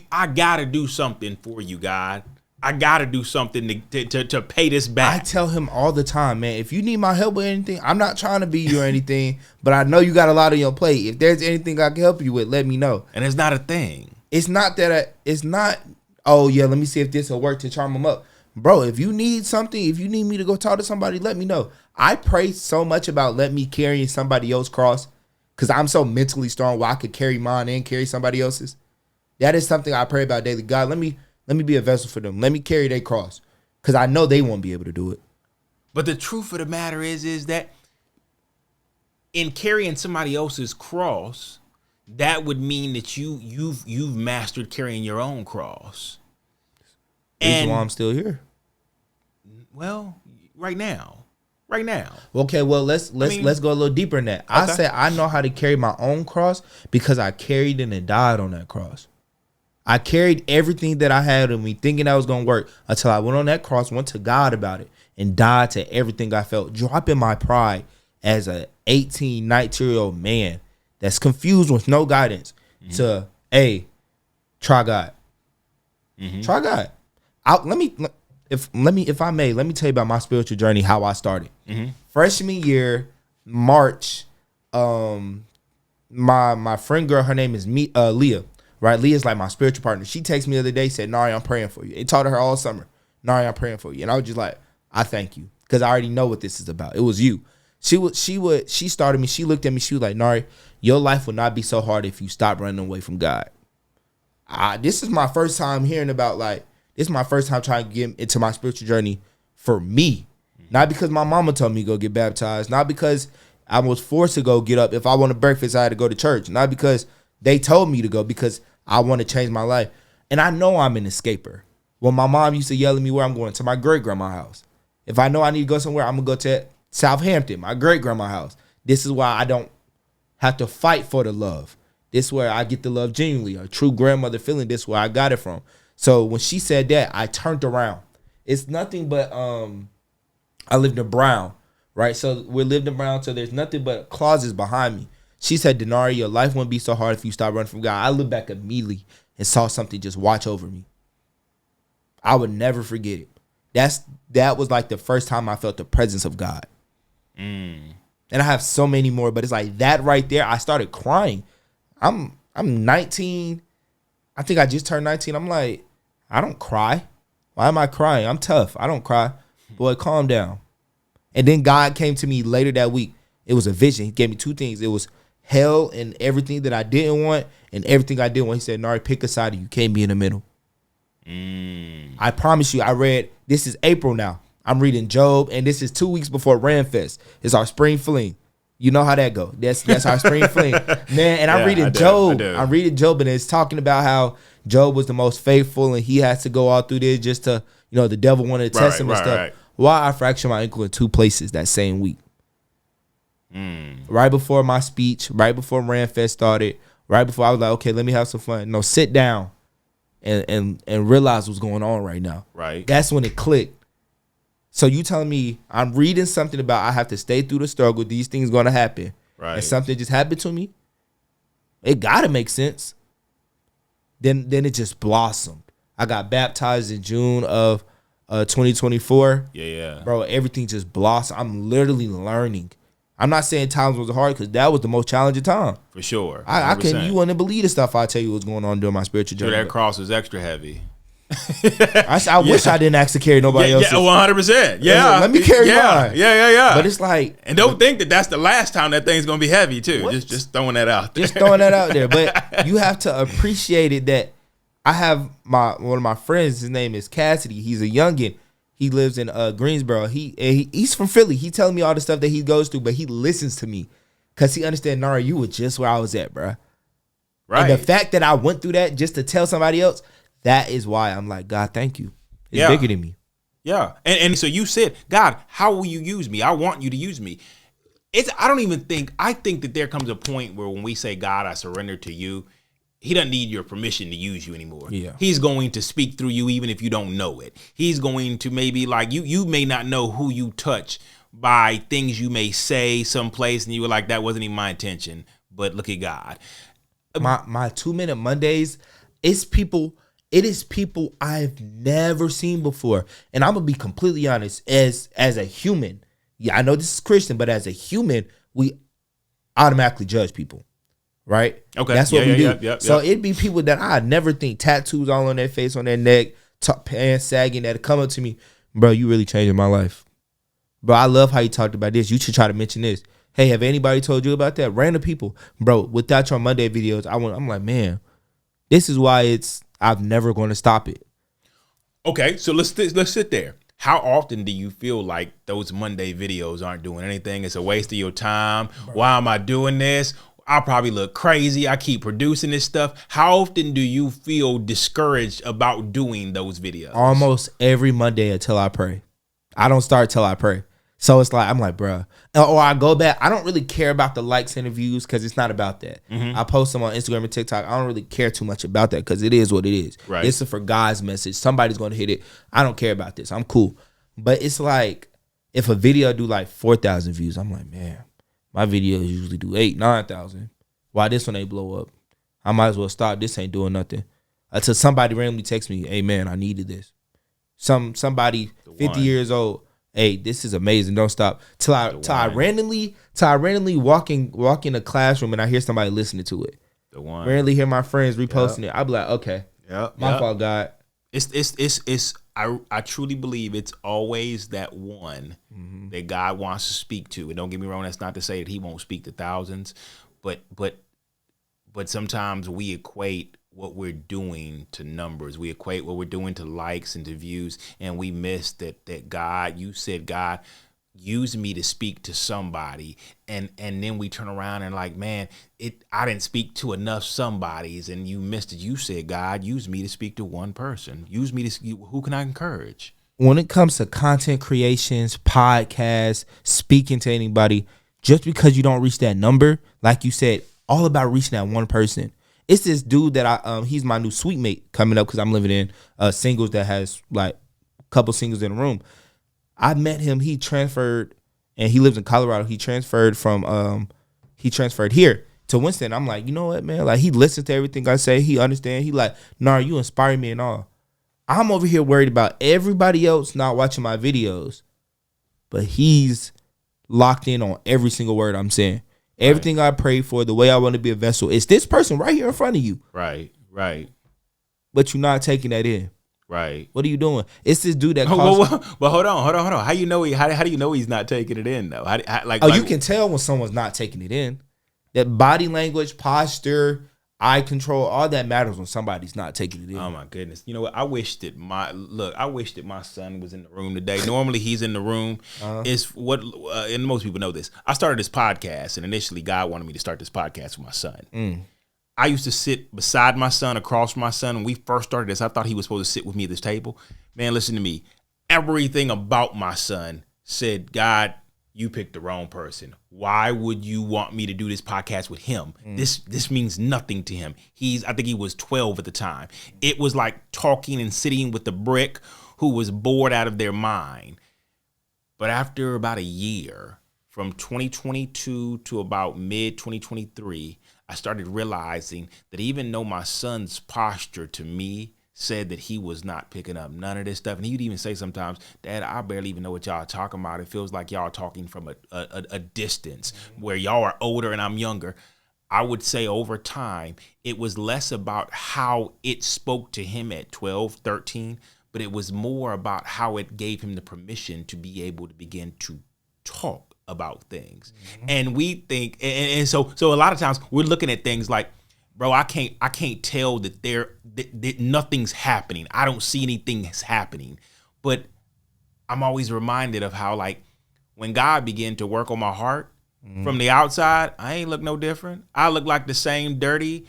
I gotta do something for you, God. I gotta do something to pay this back.
I tell him all the time, man, if you need my help with anything, I'm not trying to be you or anything, but I know you got a lot on your plate. If there's anything I can help you with, let me know.
And it's not a thing.
it's not that it's not, oh yeah, let me see if this will work to charm them up. Bro, if you need something, if you need me to go talk to somebody, let me know. I pray so much about let me carry somebody else's cross because I'm so mentally strong where I could carry mine and carry somebody else's. That is something I pray about daily. God, let me be a vessel for them. Let me carry their cross because I know they won't be able to do it.
But the truth of the matter is that in carrying somebody else's cross, that would mean that you've mastered carrying your own cross.
Reason why I'm still here.
Well, right now.
Okay, well let's go a little deeper in that. Okay. I said I know how to carry my own cross because I carried it and died on that cross. I carried everything that I had in me thinking that was gonna work until I went on that cross, went to God about it, and died to everything I felt, dropping my pride as a 18, 19-year-old man that's confused with no guidance to, hey, try God. Try God. If I may, let me tell you about my spiritual journey, how I started. Freshman year, March, my friend girl, her name is Leah, right? Leah's like my spiritual partner. She texted me the other day, said, Nari, I'm praying for you. It taught her all summer. Nari, I'm praying for you. And I was just like, I thank you because I already know what this is about. It was you. She started me. She looked at me. She was like, Nari, your life will not be so hard if you stop running away from God. This is my first time hearing about this is my first time trying to get into my spiritual journey for me. Not because my mama told me to go get baptized. Not because I was forced to go get up. If I wanted breakfast, I had to go to church. Not because they told me to go, because I want to change my life. And I know I'm an escaper. When my mom used to yell at me where I'm going, to my great-grandma's house. If I know I need to go somewhere, I'm going to go to Southampton, my great-grandma's house. This is why I don't have to fight for the love. This is where I get the love genuinely. A true grandmother feeling, this is where I got it from. So when she said that, I turned around. It's nothing but, I lived in Brown, right? So we lived in Brown, so there's nothing but closets behind me. She said, Danari, your life wouldn't be so hard if you stop running from God. I looked back immediately and saw something just watch over me. I would never forget it. That was like the first time I felt the presence of God. And I have so many more, but it's like that right there. I started crying. I'm 19. I think I just turned 19. I'm like, I don't cry. Why am I crying? I'm tough. I don't cry. Boy, calm down. And then God came to me later that week. It was a vision. He gave me two things. It was hell and everything that I didn't want and everything I did want. He said, Nari, pick a side. You can't be in the middle. I promise you, this is April now. I'm reading Job, and this is 2 weeks before Ramfest. It's our spring fling. You know how that go. That's our spring fling. Man, and I'm reading Job. I'm reading Job, and it's talking about how Job was the most faithful, and he has to go all through this just to, the devil wanted to test him and stuff. Right. Why I fractured my ankle in 2 places that same week. Right before my speech, right before Ramfest started, right before I was like, okay, let me have some fun. No, sit down and realize what's going on right now. Right. That's when it clicked. So you telling me I'm reading something about I have to stay through the struggle, these things going to happen, right? And something just happened to me? It got to make sense. Then it just blossomed. I got baptized in June of 2024. Yeah. Bro, everything just blossomed. I'm literally learning. I'm not saying times was hard because that was the most challenging time.
For sure.
You wouldn't believe the stuff I tell you was going on during my spiritual journey.
That cross was extra heavy.
I wish I didn't ask to carry nobody else's.
100%. Yeah.
Let me carry mine.
Yeah.
But it's like,
and don't think that that's the last time that thing's gonna be heavy too. Just throwing that out there.
Just throwing that out there. But you have to appreciate it that I have one of my friends. His name is Cassidy. He's a youngin. He lives in Greensboro. He's from Philly. He telling me all the stuff that he goes through, but he listens to me because he understands. Nari, you were just where I was at, bro. Right. And the fact that I went through that just to tell somebody else. That is why I'm like, God, thank you. It's bigger than me.
Yeah. And so you said, God, how will you use me? I want you to use me. I think that there comes a point where when we say, God, I surrender to you, he doesn't need your permission to use you anymore. Yeah. He's going to speak through you even if you don't know it. He's going to maybe like you may not know who you touch by things you may say someplace and you were like, that wasn't even my intention, but look at God.
My 2-minute Mondays, it is people I've never seen before. And I'm going to be completely honest, as a human, I know this is Christian, but as a human, we automatically judge people, right?
Okay.
That's what we do.
Yeah.
So it'd be people that I never think, tattoos all on their face, on their neck, pants sagging, that come up to me, bro, you really changing my life. Bro, I love how you talked about this. You should try to mention this. Hey, have anybody told you about that? Random people. Bro, without your Monday videos, I'm like, man, this is why I'm never going to stop it.
Okay, so let's sit there. How often do you feel like those Monday videos aren't doing anything? It's a waste of your time. Bro. Why am I doing this? I probably look crazy. I keep producing this stuff. How often do you feel discouraged about doing those videos?
Almost every Monday until I pray. I don't start till I pray. So it's like, I'm like, bro. Or I go back. I don't really care about the likes and the views because it's not about that. I post them on Instagram and TikTok. I don't really care too much about that because it is what it is.
Right.
It's for God's message. Somebody's going to hit it. I don't care about this. I'm cool. But it's like, if a video do like 4,000 views, I'm like, man, my videos usually do 8,000, 9,000. Why this one ain't blow up? I might as well stop. This ain't doing nothing. Until somebody randomly texts me, hey, man, I needed this. Somebody 50 years old, hey, this is amazing. Don't stop. Till I randomly walk in a classroom and I hear somebody listening to it.
The one.
Randomly hear my friends reposting it. I be like, okay, my fault, God.
I truly believe it's always that one that God wants to speak to. And don't get me wrong, that's not to say that he won't speak to thousands, but sometimes we equate what we're doing to numbers. We equate what we're doing to likes and to views, and we miss that God, you said, God, use me to speak to somebody, and then we turn around and like, man, I didn't speak to enough somebodies, and you missed it. You said, God, use me to speak to one person. Use me to, who can I encourage?
When it comes to content creations, podcasts, speaking to anybody, just because you don't reach that number, like you said, all about reaching that one person. It's this dude that he's my new suite mate coming up because I'm living in singles that has like a couple singles in the room. I met him. He transferred, and he lives in Colorado. He transferred here to Winston. I'm like, you know what, man? Like, he listens to everything I say. He understands. He like, nah, you inspire me and all. I'm over here worried about everybody else not watching my videos, but he's locked in on every single word I'm saying. Everything I pray for, the way I want to be a vessel, it's this person right here in front of you.
Right.
But you're not taking that in.
Right.
What are you doing? It's this dude that
But hold on. How you know how do you know he's not taking it in though?
You can tell when someone's not taking it in. That body language, posture, eye control, all that matters when somebody's not taking it in.
Oh my goodness! You know what? I wish that my son was in the room today. Normally he's in the room. It's what, and most people know this. I started this podcast, and initially God wanted me to start this podcast with my son. I used to sit beside my son, across from my son. When we first started this, I thought he was supposed to sit with me at this table. Man, listen to me. Everything about my son said, God, you picked the wrong person. Why would you want me to do this podcast with him? This means nothing to him. I think he was 12 at the time. It was like talking and sitting with the brick who was bored out of their mind. But after about a year, from 2022 to about mid 2023, I started realizing that even though my son's posture to me said that he was not picking up none of this stuff, and he'd even say sometimes, Dad, I barely even know what y'all are talking about. It feels like y'all are talking from a distance where y'all are older and I'm younger. I would say over time, it was less about how it spoke to him at 12, 13, but it was more about how it gave him the permission to be able to begin to talk about things. And we think, and so a lot of times we're looking at things like, bro, I can't tell that nothing's happening. I don't see anything that's happening. But I'm always reminded of how, like, when God began to work on my heart from the outside, I ain't look no different. I look like the same dirty,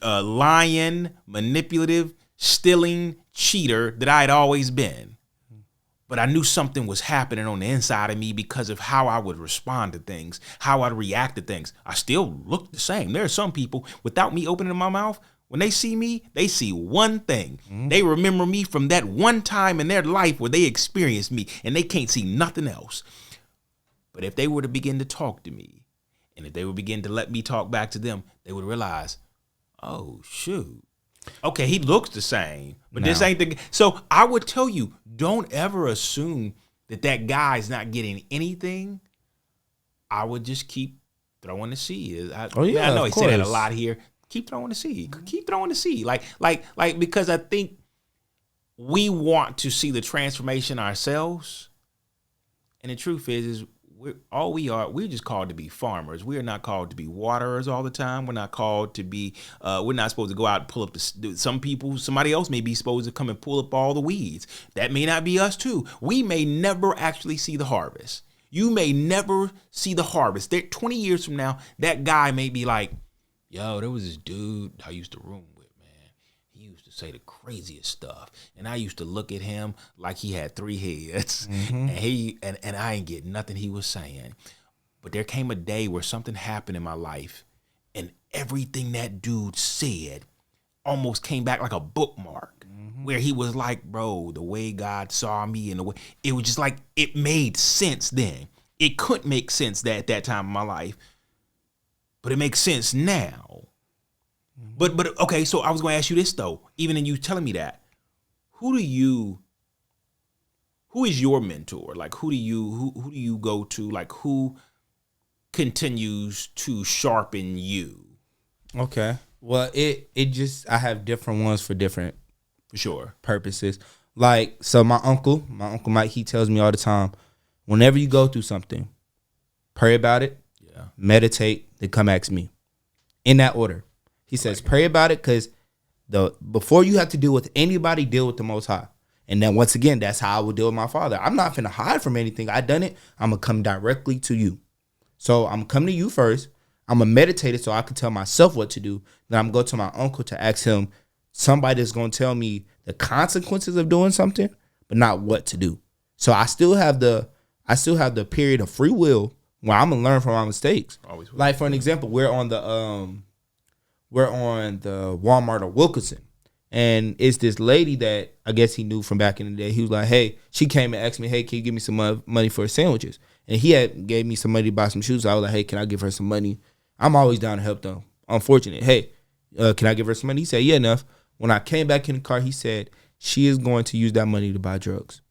lying, manipulative, stealing cheater that I had always been. But I knew something was happening on the inside of me because of how I would respond to things, how I'd react to things. I still look the same. There are some people, without me opening my mouth, when they see me, they see one thing. They remember me from that one time in their life where they experienced me, and they can't see nothing else. But if they were to begin to talk to me, and if they would begin to let me talk back to them, they would realize, oh, shoot. Okay, he looks the same, but this ain't the. So I would tell you, don't ever assume that guy's not getting anything. I would just keep throwing the seed. I
yeah,
know
of
he said that a
course.
lot here. Keep throwing the seed. Keep throwing the seed. Like because I think we want to see the transformation ourselves. And the truth is we're just called to be farmers. We are not called to be waterers all the time. We're not called to be, we're not supposed to go out and pull up somebody else may be supposed to come and pull up all the weeds. That may not be us too. We may never actually see the harvest. You may never see the harvest. 20 years from now, that guy may be like, yo, there was this dude I used to room with, man. He used to say the craziest stuff. And I used to look at him like he had 3 heads. And I ain't get nothing he was saying. But there came a day where something happened in my life, and everything that dude said almost came back like a bookmark. Where he was like, bro, the way God saw me and the way it was just like it made sense then. It couldn't make sense at that time in my life, but it makes sense now. But okay, so I was going to ask you this though. Even in you telling me that, who is your mentor? Like who do you go to? Like who continues to sharpen you?
Okay. Well, it just I have different ones for different purposes. Like, so my uncle Mike, he tells me all the time, whenever you go through something, pray about it, meditate, then come ask me. In that order. He says, pray about it, because before you have to deal with anybody, deal with the Most High. And then once again, that's how I would deal with my father. I'm not finna hide from anything. I done it. I'm gonna come directly to you. So I'm coming to you first. I'm gonna meditate it so I can tell myself what to do. Then I'm gonna go to my uncle to ask him somebody that's gonna tell me the consequences of doing something, but not what to do. So I still have the period of free will where I'm gonna learn from my mistakes. Like for an example, we're on the Walmart or Wilkinson, and it's this lady that I guess he knew from back in the day. He was like, hey, she came and asked me, hey, can you give me some money for sandwiches? And he had gave me some money to buy some shoes. So I was like, hey, can I give her some money? I'm always down to help them. Unfortunate. Hey, can I give her some money? He said, yeah, enough. When I came back in the car, he said, she is going to use that money to buy drugs.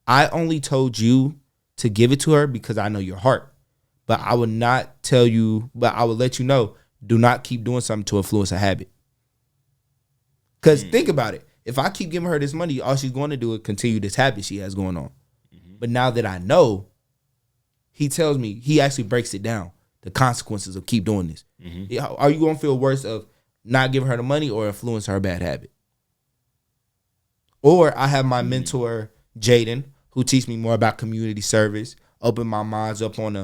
I only told you to give it to her because I know your heart. But I would not tell you, but I would let you know, do not keep doing something to influence a habit. Because think about it. If I keep giving her this money, all she's going to do is continue this habit she has going on. But now that I know, he tells me, he actually breaks it down, the consequences of keep doing this. Are you going to feel worse of not giving her the money or influence her bad habit? Or I have my mentor, Jaden, who teach me more about community service, open my minds up on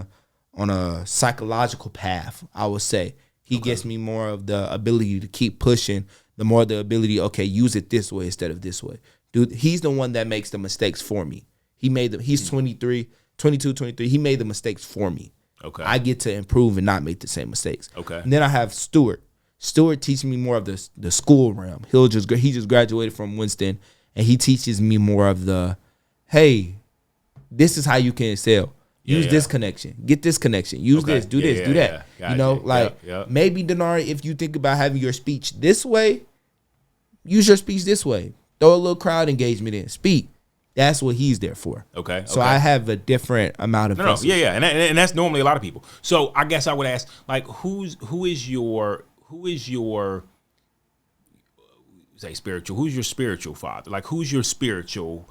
a psychological path, I would say. He gets me more of the ability to keep pushing, the more the ability, okay, use it this way instead of this way. Dude, he's the one that makes the mistakes for me. He's 22, 23. He made the mistakes for me. Okay. I get to improve and not make the same mistakes. Okay. And then I have Stuart. Stuart teaches me more of the school realm. He just graduated from Winston, and he teaches me more of the, hey, this is how you can excel. Use this connection. Get this connection. Use this. Do this. Do that. Gotcha. You know, maybe, Danari, if you think about having your speech this way, use your speech this way. Throw a little crowd engagement in. Speak. That's what he's there for. Okay. So I have a different amount of vessels.
And that's normally a lot of people. So I guess I would ask, like, who is your say spiritual? Who's your spiritual father? Like, who's your spiritual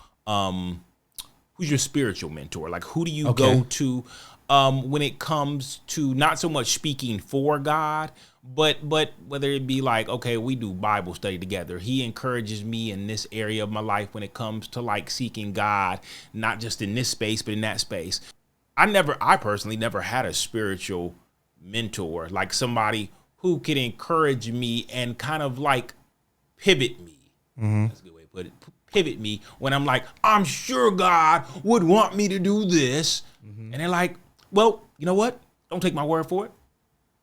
mentor? Like, who do you go to when it comes to not so much speaking for God, but whether it be like, okay, we do Bible study together. He encourages me in this area of my life when it comes to like seeking God, not just in this space, but in that space. I personally never had a spiritual mentor, like somebody who could encourage me and kind of like pivot me. That's a good way to put it. Pivot me when I'm like, I'm sure God would want me to do this. And they're like, well, you know what? Don't take my word for it.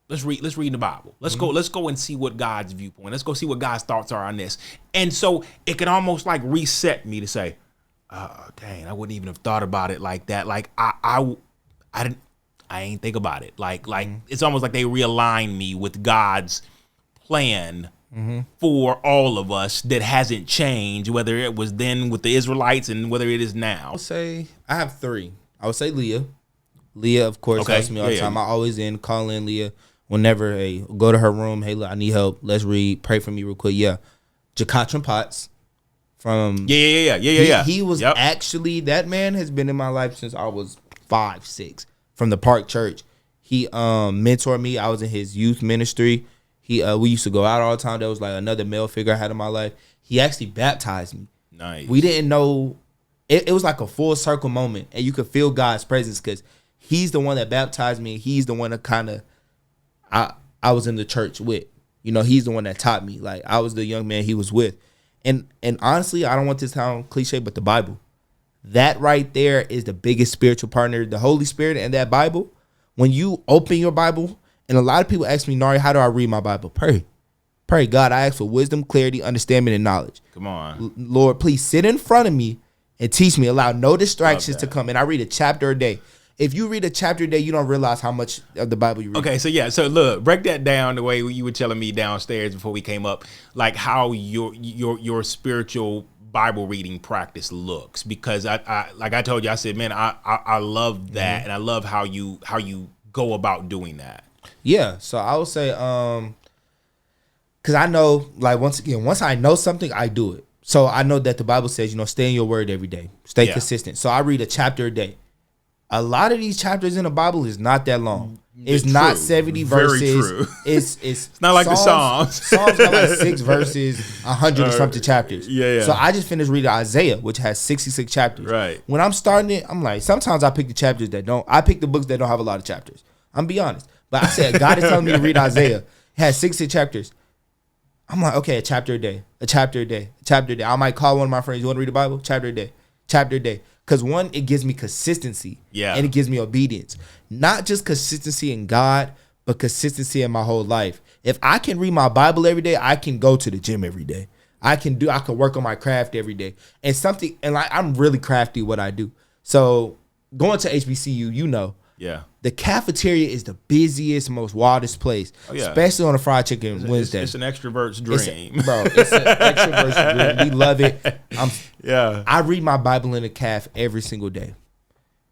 Let's read the Bible. Let's go and see what God's viewpoint. Let's go see what God's thoughts are on this. And so it can almost like reset me to say, dang, I wouldn't even have thought about it like that. Like I ain't think about it. Like it's almost like they realign me with God's plan for all of us that hasn't changed, whether it was then with the Israelites and whether it is now.
I have 3. I would say Leah. Leah, of course,
Okay.
helps me all the time. I always call in Leah whenever, hey, go to her room. Hey, look, I need help. Let's read. Pray for me real quick. Yeah. Jakatron Potts from...
Yeah.
He was actually... That man has been in my life since I was 5, 6 from the Park Church. He mentored me. I was in his youth ministry. We used to go out all the time. There was like another male figure I had in my life. He actually baptized me.
Nice.
We didn't know... It was like a full circle moment, and you could feel God's presence because he's the one that baptized me. He's the one that kind of I was in the church with. You know, he's the one that taught me. Like, I was the young man he was with. And honestly, I don't want this to sound cliche, but the Bible. That right there is the biggest spiritual partner, the Holy Spirit and that Bible. When you open your Bible, and a lot of people ask me, Nari, how do I read my Bible? Pray. Pray, God, I ask for wisdom, clarity, understanding, and knowledge. Come on. Lord, please sit in front of me and teach me. Allow no distractions to come. And I read a chapter a day. If you read a chapter a day, you don't realize how much of the Bible you read.
Okay, so look, break that down the way you were telling me downstairs before we came up, like how your spiritual Bible reading practice looks. Because I like I told you, I said, man, I love that, and I love how you go about doing that.
Yeah, so I would say, because I know, like, once I know something, I do it. So I know that the Bible says, stay in your word every day. Stay consistent. So I read a chapter a day. A lot of these chapters in the Bible is not that long. It's not 70 verses. Very true. It's
not like the Psalms.
Psalms got like 6 verses, 100 or something chapters.
Yeah.
So I just finished reading Isaiah, which has 66 chapters.
Right.
When I'm starting it, I'm like, sometimes I pick the chapters that don't. I pick the books that don't have a lot of chapters. I'm be honest. But I said, God is telling me to read Isaiah. It has 66 chapters. I'm like, okay, a chapter a day. I might call one of my friends, you want to read the Bible? Chapter a day. Because one, it gives me consistency.
Yeah.
And it gives me obedience. Not just consistency in God, but consistency in my whole life. If I can read my Bible every day, I can go to the gym every day. I can work on my craft every day. And I'm really crafty what I do. So going to HBCU,
yeah, the
cafeteria is the busiest, most wildest place. Oh, yeah. Especially on a fried chicken Wednesday.
It's an extrovert's dream.
It's an extrovert's dream. We love it. I read my Bible in the caf every single day.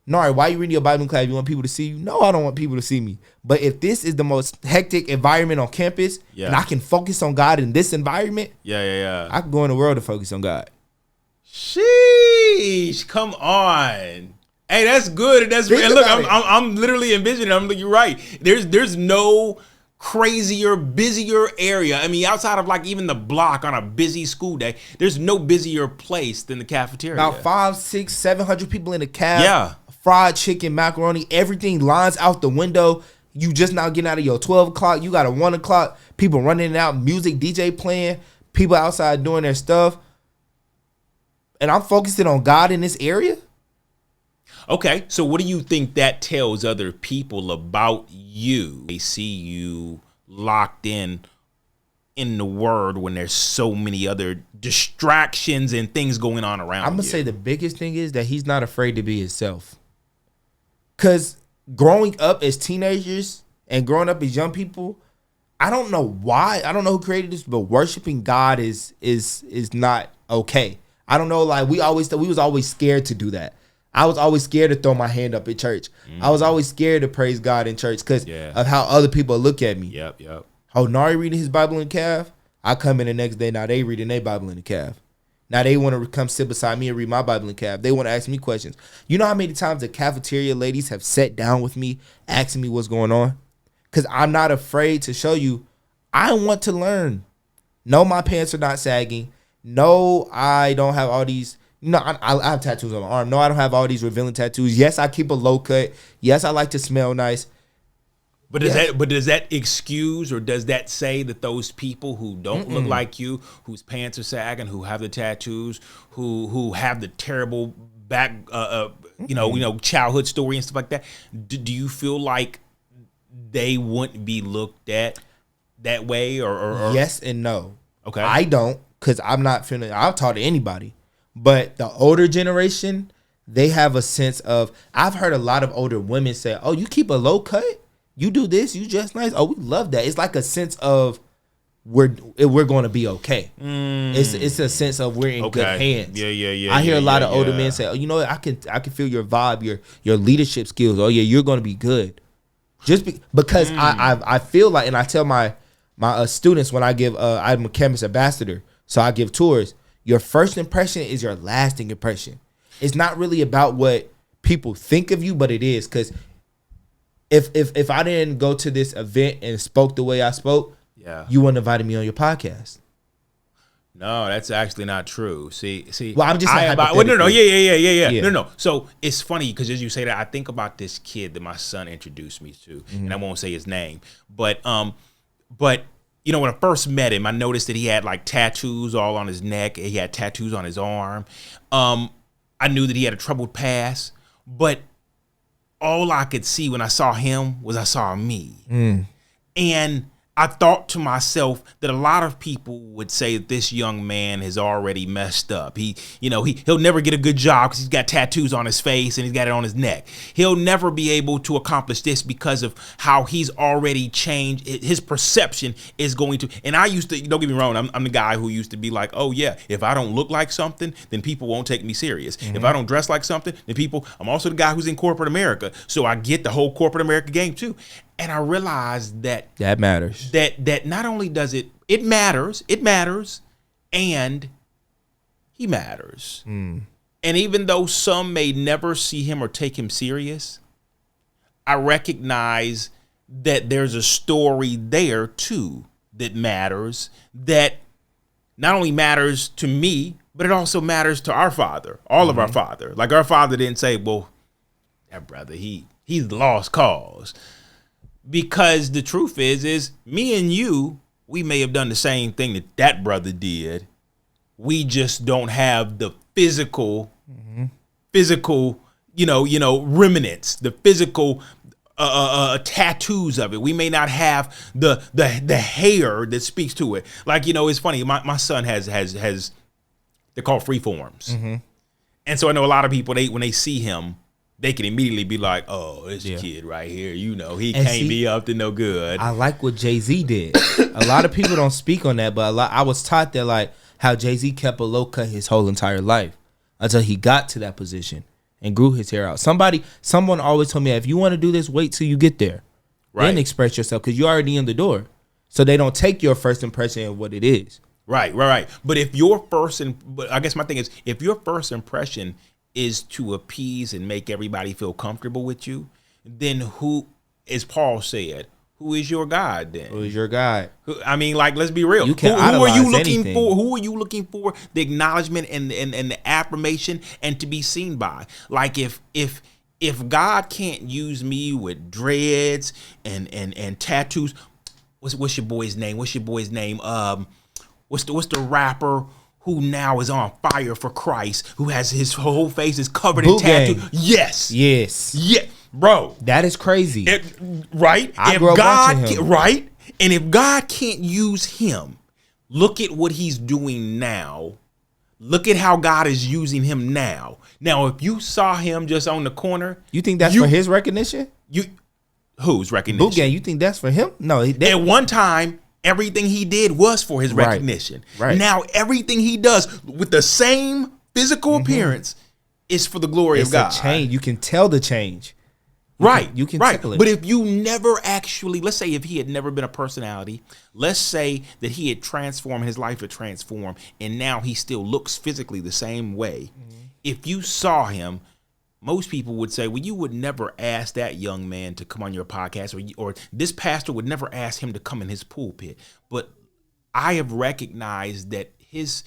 Nari, why you reading your Bible in class? You want people to see you? No, I don't want people to see me. But if this is the most hectic environment on campus, and I can focus on God in this environment, I can go in the world to focus on God.
Sheesh, come on. Hey, that's good. And look, I'm literally envisioning. I'm like, you're right. There's no crazier, busier area. I mean, outside of like even the block on a busy school day, there's no busier place than the cafeteria.
About 500, 600, 700 people in the caf.
Yeah.
Fried chicken, macaroni, everything lines out the window. You just now getting out of your 12 o'clock. You got a 1 o'clock. People running in and out, music, DJ playing, people outside doing their stuff. And I'm focusing on God in this area.
Okay, so what do you think that tells other people about you? They see you locked in the word when there's so many other distractions and things going on around you.
I'm going to say the biggest thing is that he's not afraid to be himself. Because growing up as teenagers and growing up as young people, I don't know why. I don't know who created this, but worshiping God is not okay. I don't know, like we was always scared to do that. I was always scared to throw my hand up in church. I was always scared to praise God in church because of how other people look at me.
Yep.
Oh, Nari reading his Bible in the calf. I come in the next day. Now they reading their Bible in the calf. Now they want to come sit beside me and read my Bible in the calf. They want to ask me questions. You know how many times the cafeteria ladies have sat down with me asking me what's going on? Because I'm not afraid to show you. I want to learn. No, my pants are not sagging. No, I don't have all these. I have tattoos on my arm. No, I don't have all these revealing tattoos. Yes, I keep a low cut. Yes, I like to smell nice.
But does that excuse or does that say that those people who don't look like you, whose pants are sagging, who have the tattoos, who have the terrible back, childhood story and stuff like that, do you feel like they wouldn't be looked at that way or?
Yes and no.
Okay,
I don't because I'm not feeling. I'll talk to anybody. But the older generation, they have a sense of, I've heard a lot of older women say, oh, you keep a low cut? You do this? You dress nice? Oh, we love that. It's like a sense of we're going to be okay. It's a sense of we're in good hands.
Yeah.
I hear a lot of older men say, "Oh, you know what? I can feel your vibe, your leadership skills. Oh yeah, you're going to be good." Because I feel like, and I tell my students when I give I'm a campus ambassador, so I give tours. Your first impression is your lasting impression. It's not really about what people think of you, but it is, because if I didn't go to this event and spoke the way I spoke, you wouldn't have invited me on your podcast.
No, that's actually not true. See.
Well, I'm just saying
Yeah. No. So it's funny because as you say that, I think about this kid that my son introduced me to, and I won't say his name, but you know, when I first met him, I noticed that he had like tattoos all on his neck. He had tattoos on his arm. I knew that he had a troubled past, but all I could see when I saw him was I saw me. And I thought to myself that a lot of people would say that this young man has already messed up. He'll never get a good job because he's got tattoos on his face and he's got it on his neck. He'll never be able to accomplish this because of how he's already changed. His perception is going to, and I used to, don't get me wrong, I'm the guy who used to be like, oh yeah, if I don't look like something, then people won't take me serious. If I don't dress like something, then I'm also the guy who's in corporate America. So I get the whole corporate America game too. And I realized that
matters.
That not only does it matters, and he matters. And even though some may never see him or take him serious, I recognize that there's a story there too that matters, that not only matters to me, but it also matters to our Father, all of our Father. Like our Father didn't say, well, that brother, he's the lost cause. Because the truth is me and you, we may have done the same thing that brother did. We just don't have the physical, remnants, the physical tattoos of it. We may not have the hair that speaks to it. Like, it's funny. My son has they're called freeforms. And so I know a lot of people, when they see him, they can immediately be like, oh, this kid right here, he can't be up to no good.
I like what Jay-Z did. A lot of people don't speak on that, but I was taught that, like, how Jay-Z kept a low cut his whole entire life until he got to that position and grew his hair out. Someone always told me, if you want to do this, wait till you get there. Right. Then express yourself, because you're already in the door. So they don't take your first impression of what it is.
Right. But I guess my thing is, if your first impression is to appease and make everybody feel comfortable with you, then who, as Paul said, who is your God then?
Who is your God?
Let's be real.
You can't
who are you looking
anything.
for? Who are you looking for? The acknowledgement and the affirmation and to be seen by. Like if God can't use me with dreads and tattoos, what's your boy's name? What's the rapper who now is on fire for Christ, who has his whole face is covered in tattoos? Yes. Yeah, bro.
That is crazy.
Right?
I grew up watching him.
Right? And if God can't use him, look at what he's doing now. Look at how God is using him now. Now, if you saw him just on the corner,
you think that's for his recognition?
Whose recognition?
Boot Gang, you think that's for him? No.
At one time, everything he did was for his recognition. Right. Now, everything he does with the same physical appearance is for the glory of God.
It's a change. You can tell the change. You can tell it.
But if you never actually, let's say if he had never been a personality, let's say that he had transformed, his life had transformed, and now he still looks physically the same way. If you saw him, most people would say, well, you would never ask that young man to come on your podcast, or this pastor would never ask him to come in his pulpit. But I have recognized that his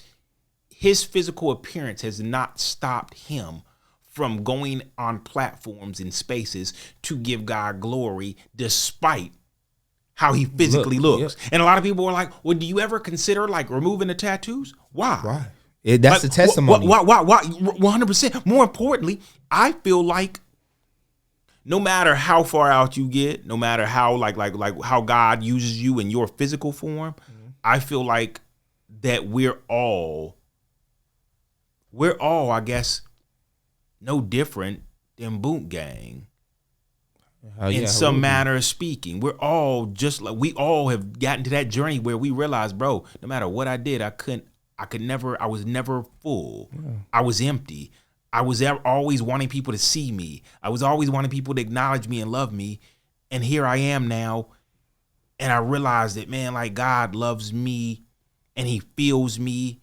physical appearance has not stopped him from going on platforms and spaces to give God glory, despite how he physically looks. Yep. And a lot of people are like, well, do you ever consider like removing the tattoos? Why?
That's the testimony.
Why? 100%. More importantly, I feel like no matter how far out you get, no matter how like how God uses you in your physical form, I feel like that we're all, I guess, no different than Boot Gang. in some manner of speaking. We're all just like, we all have gotten to that journey where we realize, bro, no matter what I did, I was never full. Yeah. I was empty. I was always wanting people to see me. I was always wanting people to acknowledge me and love me. And here I am now. And I realized that, man, like, God loves me and he feels me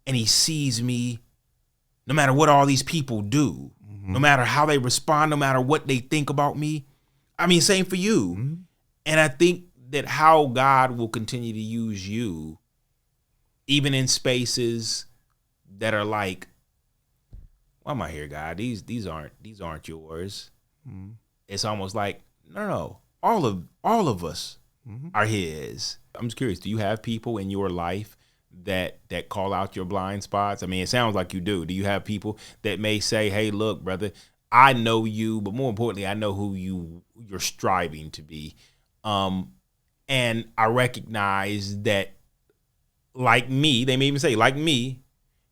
and he sees me no matter what all these people do, no matter how they respond, no matter what they think about me. I mean, same for you. Mm-hmm. And I think that how God will continue to use you, even in spaces that are like, why am I here, God? These aren't yours. Mm-hmm. It's almost like, no, all of us are his. I'm just curious, do you have people in your life that call out your blind spots? I mean, it sounds like you do. Do you have people that may say, hey, look, brother, I know you, but more importantly, I know who you're striving to be. And I recognize that, like me, they may even say, like me,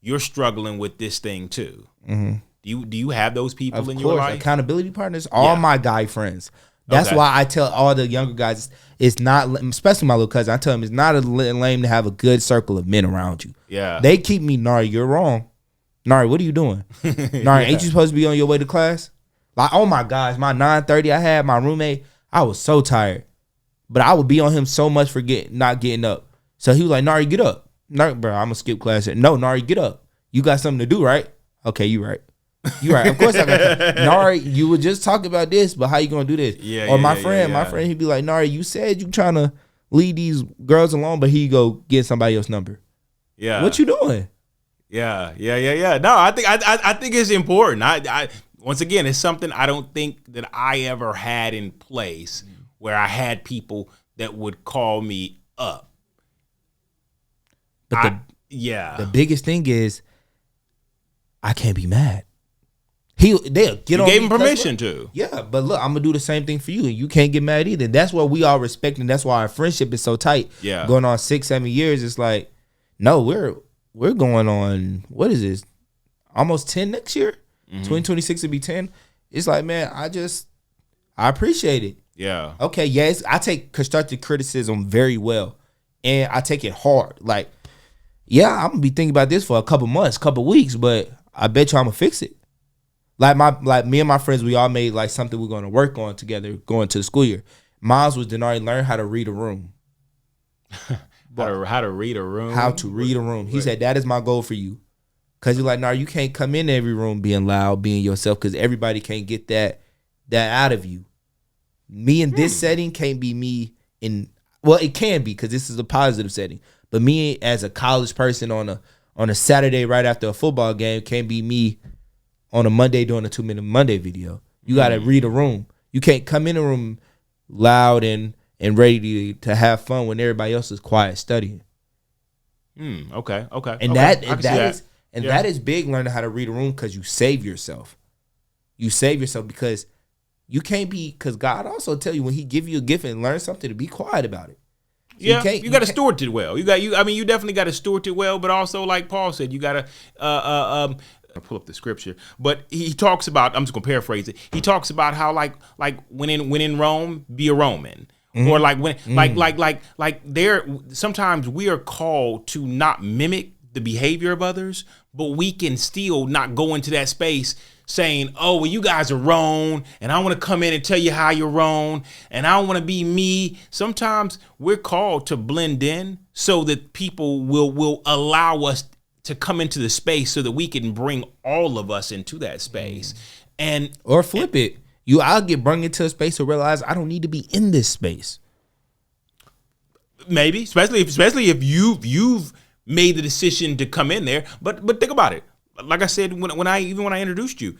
you're struggling with this thing too. Mm-hmm. Do you have those people in your life?
Accountability partners, all my guy friends. That's why I tell all the younger guys, it's not, especially my little cousin, I tell them it's not a lame to have a good circle of men around you. Yeah. They keep me, Nari, you're wrong. Nari, what are you doing? Nari, ain't you supposed to be on your way to class? Like, oh my gosh, my 9:30 I had, my roommate, I was so tired. But I would be on him so much for not getting up. So he was like, Nari, get up. Nari, bro, I'm going to skip class. No, Nari, get up. You got something to do, right? Okay, you right. You right. Of course I got that. Nari, you were just talking about this, but how you gonna do this? Yeah. Or my friend, he'd be like, Nari, you said you trying to lead these girls along, but he go get somebody else's number. Yeah. What you doing?
Yeah. No, I think it's important. I once again, it's something I don't think that I ever had in place where I had people that would call me up.
But the biggest thing is I can't be mad. They'll get
you
on.
Gave him permission to.
Yeah, but look, I'm gonna do the same thing for you, and you can't get mad either. That's what we all respect, and that's why our friendship is so tight. Yeah, going on 6-7 years, it's like, no, we're going on, what is this? Almost 10 next year. 2026 will be 10. It's like, man, I appreciate it. Yeah. Okay. Yes, I take constructive criticism very well, and I take it hard. Like, yeah, I'm gonna be thinking about this for a couple months, couple weeks, but I bet you I'm gonna fix it. Like me and my friends, we all made like something we're going to work on together going to the school year. Mine was Danari learn how to read a room.
How to read a room?
How to read a room. He said, that is my goal for you. Because you're like, you can't come in every room being loud, being yourself, because everybody can't get that out of you. Me in this setting can't be me in, well, it can be because this is a positive setting. But me as a college person on a Saturday right after a football game can't be me on a Monday doing a 2-minute Monday video. You got to read a room. You can't come in a room loud and ready to have fun when everybody else is quiet studying.
Okay.
And that is big, learning how to read a room, because you save yourself. You save yourself because you can't be, because God also tell you when he give you a gift and learn something to be quiet about it.
So you got to steward it well. You definitely got to steward it well, but also like Paul said, you got to I'll pull up the scripture, but he talks about, I'm just gonna paraphrase it. He talks about how like when in Rome, be a Roman. Or like when like there sometimes we are called to not mimic the behavior of others, but we can still not go into that space saying, oh, well, you guys are wrong, and I want to come in and tell you how you're wrong, and I want to be me. Sometimes we're called to blend in so that people will allow us to come into the space so that we can bring all of us into that space.
Or flip it. I'll get brought into a space to realize I don't need to be in this space.
Maybe, especially if you've made the decision to come in there. But think about it. Like I said, when I introduced you,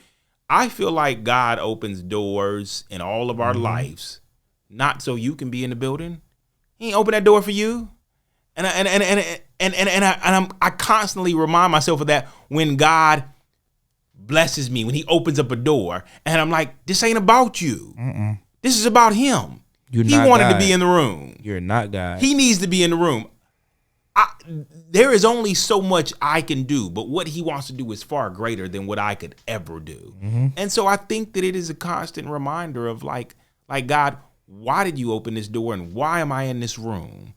I feel like God opens doors in all of our lives, not so you can be in the building. He ain't open that door for you. And I constantly remind myself of that when God blesses me, when he opens up a door, and I'm like, this ain't about you. This is about him. He wanted to be in the room.
You're not God.
He needs to be in the room. There is only so much I can do, but what he wants to do is far greater than what I could ever do. And so I think that it is a constant reminder of like Like, God, why did you open this door and why am I in this room?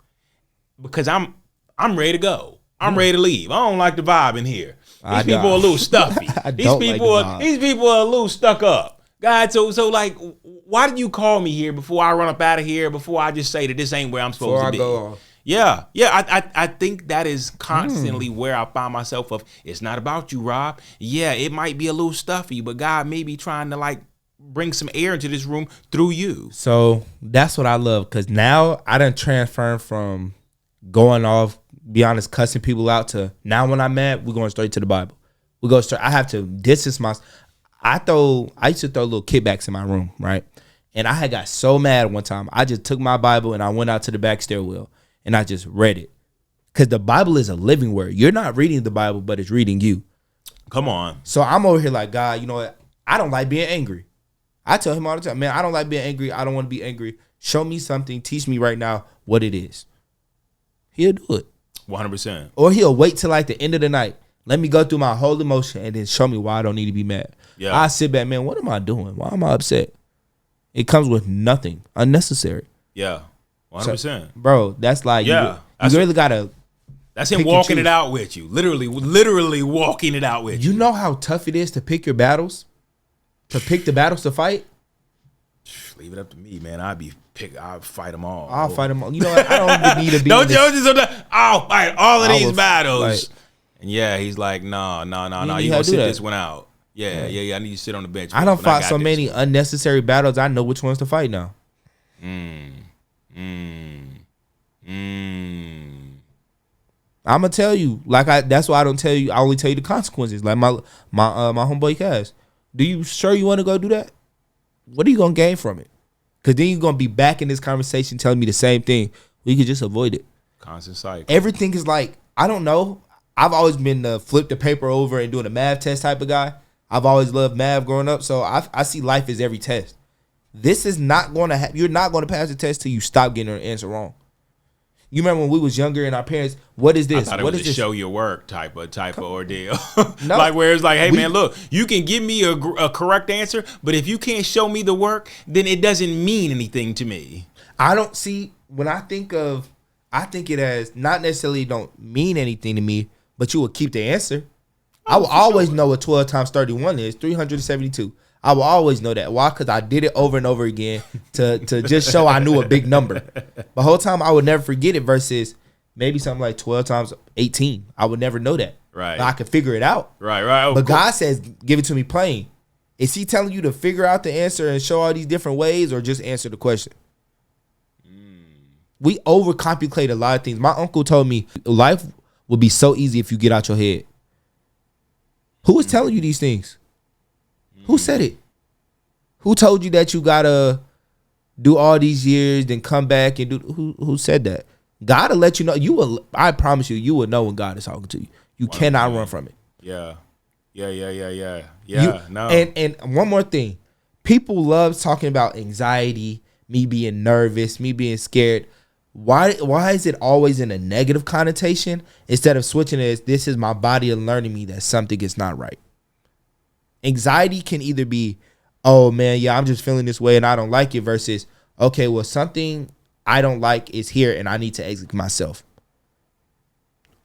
Because I'm ready to go. I'm ready to leave. I don't like the vibe in here. These people are a little stuffy. These people are a little stuck up. God, so like, why did you call me here before I run up out of here? Before I just say that this ain't where I'm supposed to be? Go on. Yeah. I think that is constantly where I find myself of. It's not about you, Rob. Yeah, it might be a little stuffy, but God may be trying to like bring some air into this room through you.
So that's what I love, because now I done transferred from going off, be honest, cussing people out to now when I'm mad, we're going straight to the Bible. We go straight. I have to distance myself. I used to throw little kickbacks in my room, right? And I had got so mad one time. I just took my Bible and I went out to the back stairwell and I just read it. Because the Bible is a living word. You're not reading the Bible, but it's reading you.
Come on.
So I'm over here like, God, you know what? I don't like being angry. I tell him all the time, man, I don't like being angry. I don't want to be angry. Show me something. Teach me right now what it is. He'll do it.
100%.
Or he'll wait till like the end of the night. Let me go through my whole emotion and then show me why I don't need to be mad. Yeah. I sit back, man, what am I doing? Why am I upset? It comes with nothing unnecessary.
Yeah. 100%.
So, bro, that's like, you really got to.
That's him walking it out with you. Literally walking it out with you.
You know how tough it is to pick your battles? To pick the battles to fight?
Leave it up to me, man. I'll fight them all.
I'll fight them all. You know what? I don't even need to be.
I'll fight all of these battles. And yeah, he's like, no. You gonna sit this one out. Yeah. I need you to sit on the bench.
I don't fight so many unnecessary battles. I know which ones to fight now. I'm gonna tell you. That's why I don't tell you. I only tell you the consequences. Like my homeboy Cass. Do you sure you want to go do that? What are you gonna gain from it? Because then you're gonna be back in this conversation telling me the same thing. We could just avoid it.
Constant cycle.
Everything is like, I don't know. I've always been the flip the paper over and doing a math test type of guy. I've always loved math growing up, so I see life as every test. This is not going to you're not going to pass the test till you stop getting an answer wrong. You remember when we was younger and our parents, what is this?
I thought it
what
was
is
a
this?
show your work type of ordeal. No, like where it's like, hey man, look, you can give me a correct answer, but if you can't show me the work, then it doesn't mean anything to me.
I don't see, when I think it as not necessarily don't mean anything to me, but you will keep the answer. I will always know what 12 times 31 is, 372. I will always know that. Why? Because I did it over and over again to just show I knew a big number. The whole time I would never forget it versus maybe something like 12 times 18. I would never know that.
Right.
But I could figure it out.
Right.
But God says, give it to me plain. Is he telling you to figure out the answer and show all these different ways or just answer the question? We overcomplicate a lot of things. My uncle told me life would be so easy if you get out your head. Who is telling you these things? Who said it? Who told you that you gotta do all these years, then come back and do? Who said that? God will let you know. You will. I promise you, you will know when God is talking to you. You cannot run from it.
Yeah. No.
And one more thing, people love talking about anxiety, me being nervous, me being scared. Why is it always in a negative connotation instead of switching it as this is my body alerting me that something is not right? Anxiety can either be, oh man, yeah, I'm just feeling this way and I don't like it, versus, okay, well, something I don't like is here and I need to exit myself.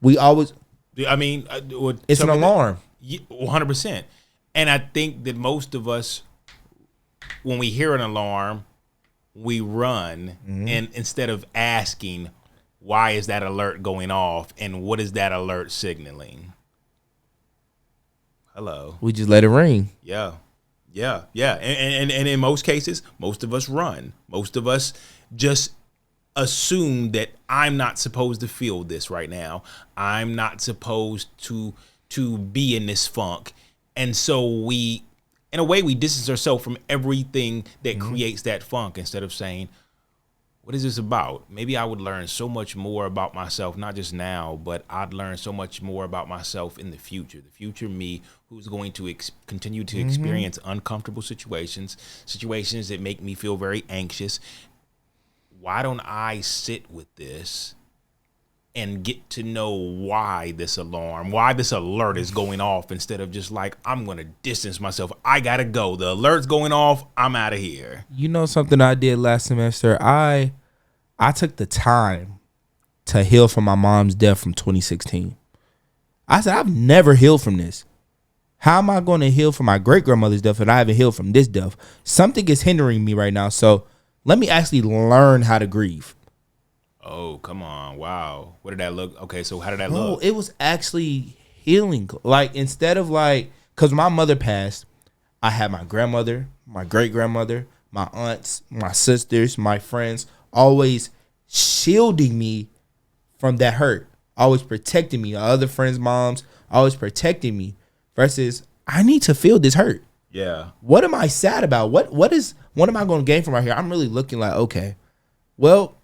We always, it's an alarm.
100%. And I think that most of us, when we hear an alarm, we run, and instead of asking, why is that alert going off and what is that alert signaling? Hello.
We just let it ring.
Yeah. And in most cases, most of us run. Most of us just assume that I'm not supposed to feel this right now. I'm not supposed to be in this funk. And so we, in a way, we distance ourselves from everything that creates that funk instead of saying, what is this about? Maybe I would learn so much more about myself, not just now, but I'd learn so much more about myself in the future me who's going to continue to experience uncomfortable situations that make me feel very anxious. Why don't I sit with this and get to know why this alert is going off, instead of just like, I'm going to distance myself. I got to go. The alert's going off. I'm out of here.
You know something I did last semester? I took the time to heal from my mom's death from 2016. I said, I've never healed from this. How am I going to heal from my great-grandmother's death and I haven't healed from this death? Something is hindering me right now. So let me actually learn how to grieve.
Oh, come on. Wow. What did that look? Okay, so how did that look?
It was actually healing. Like, instead of like, because my mother passed, I had my grandmother, my great-grandmother, my aunts, my sisters, my friends, always shielding me from that hurt, always protecting me. Other friends' moms always protecting me. Versus, I need to feel this hurt.
Yeah.
What am I sad about? What am I going to gain from right here? I'm really looking like, okay, well,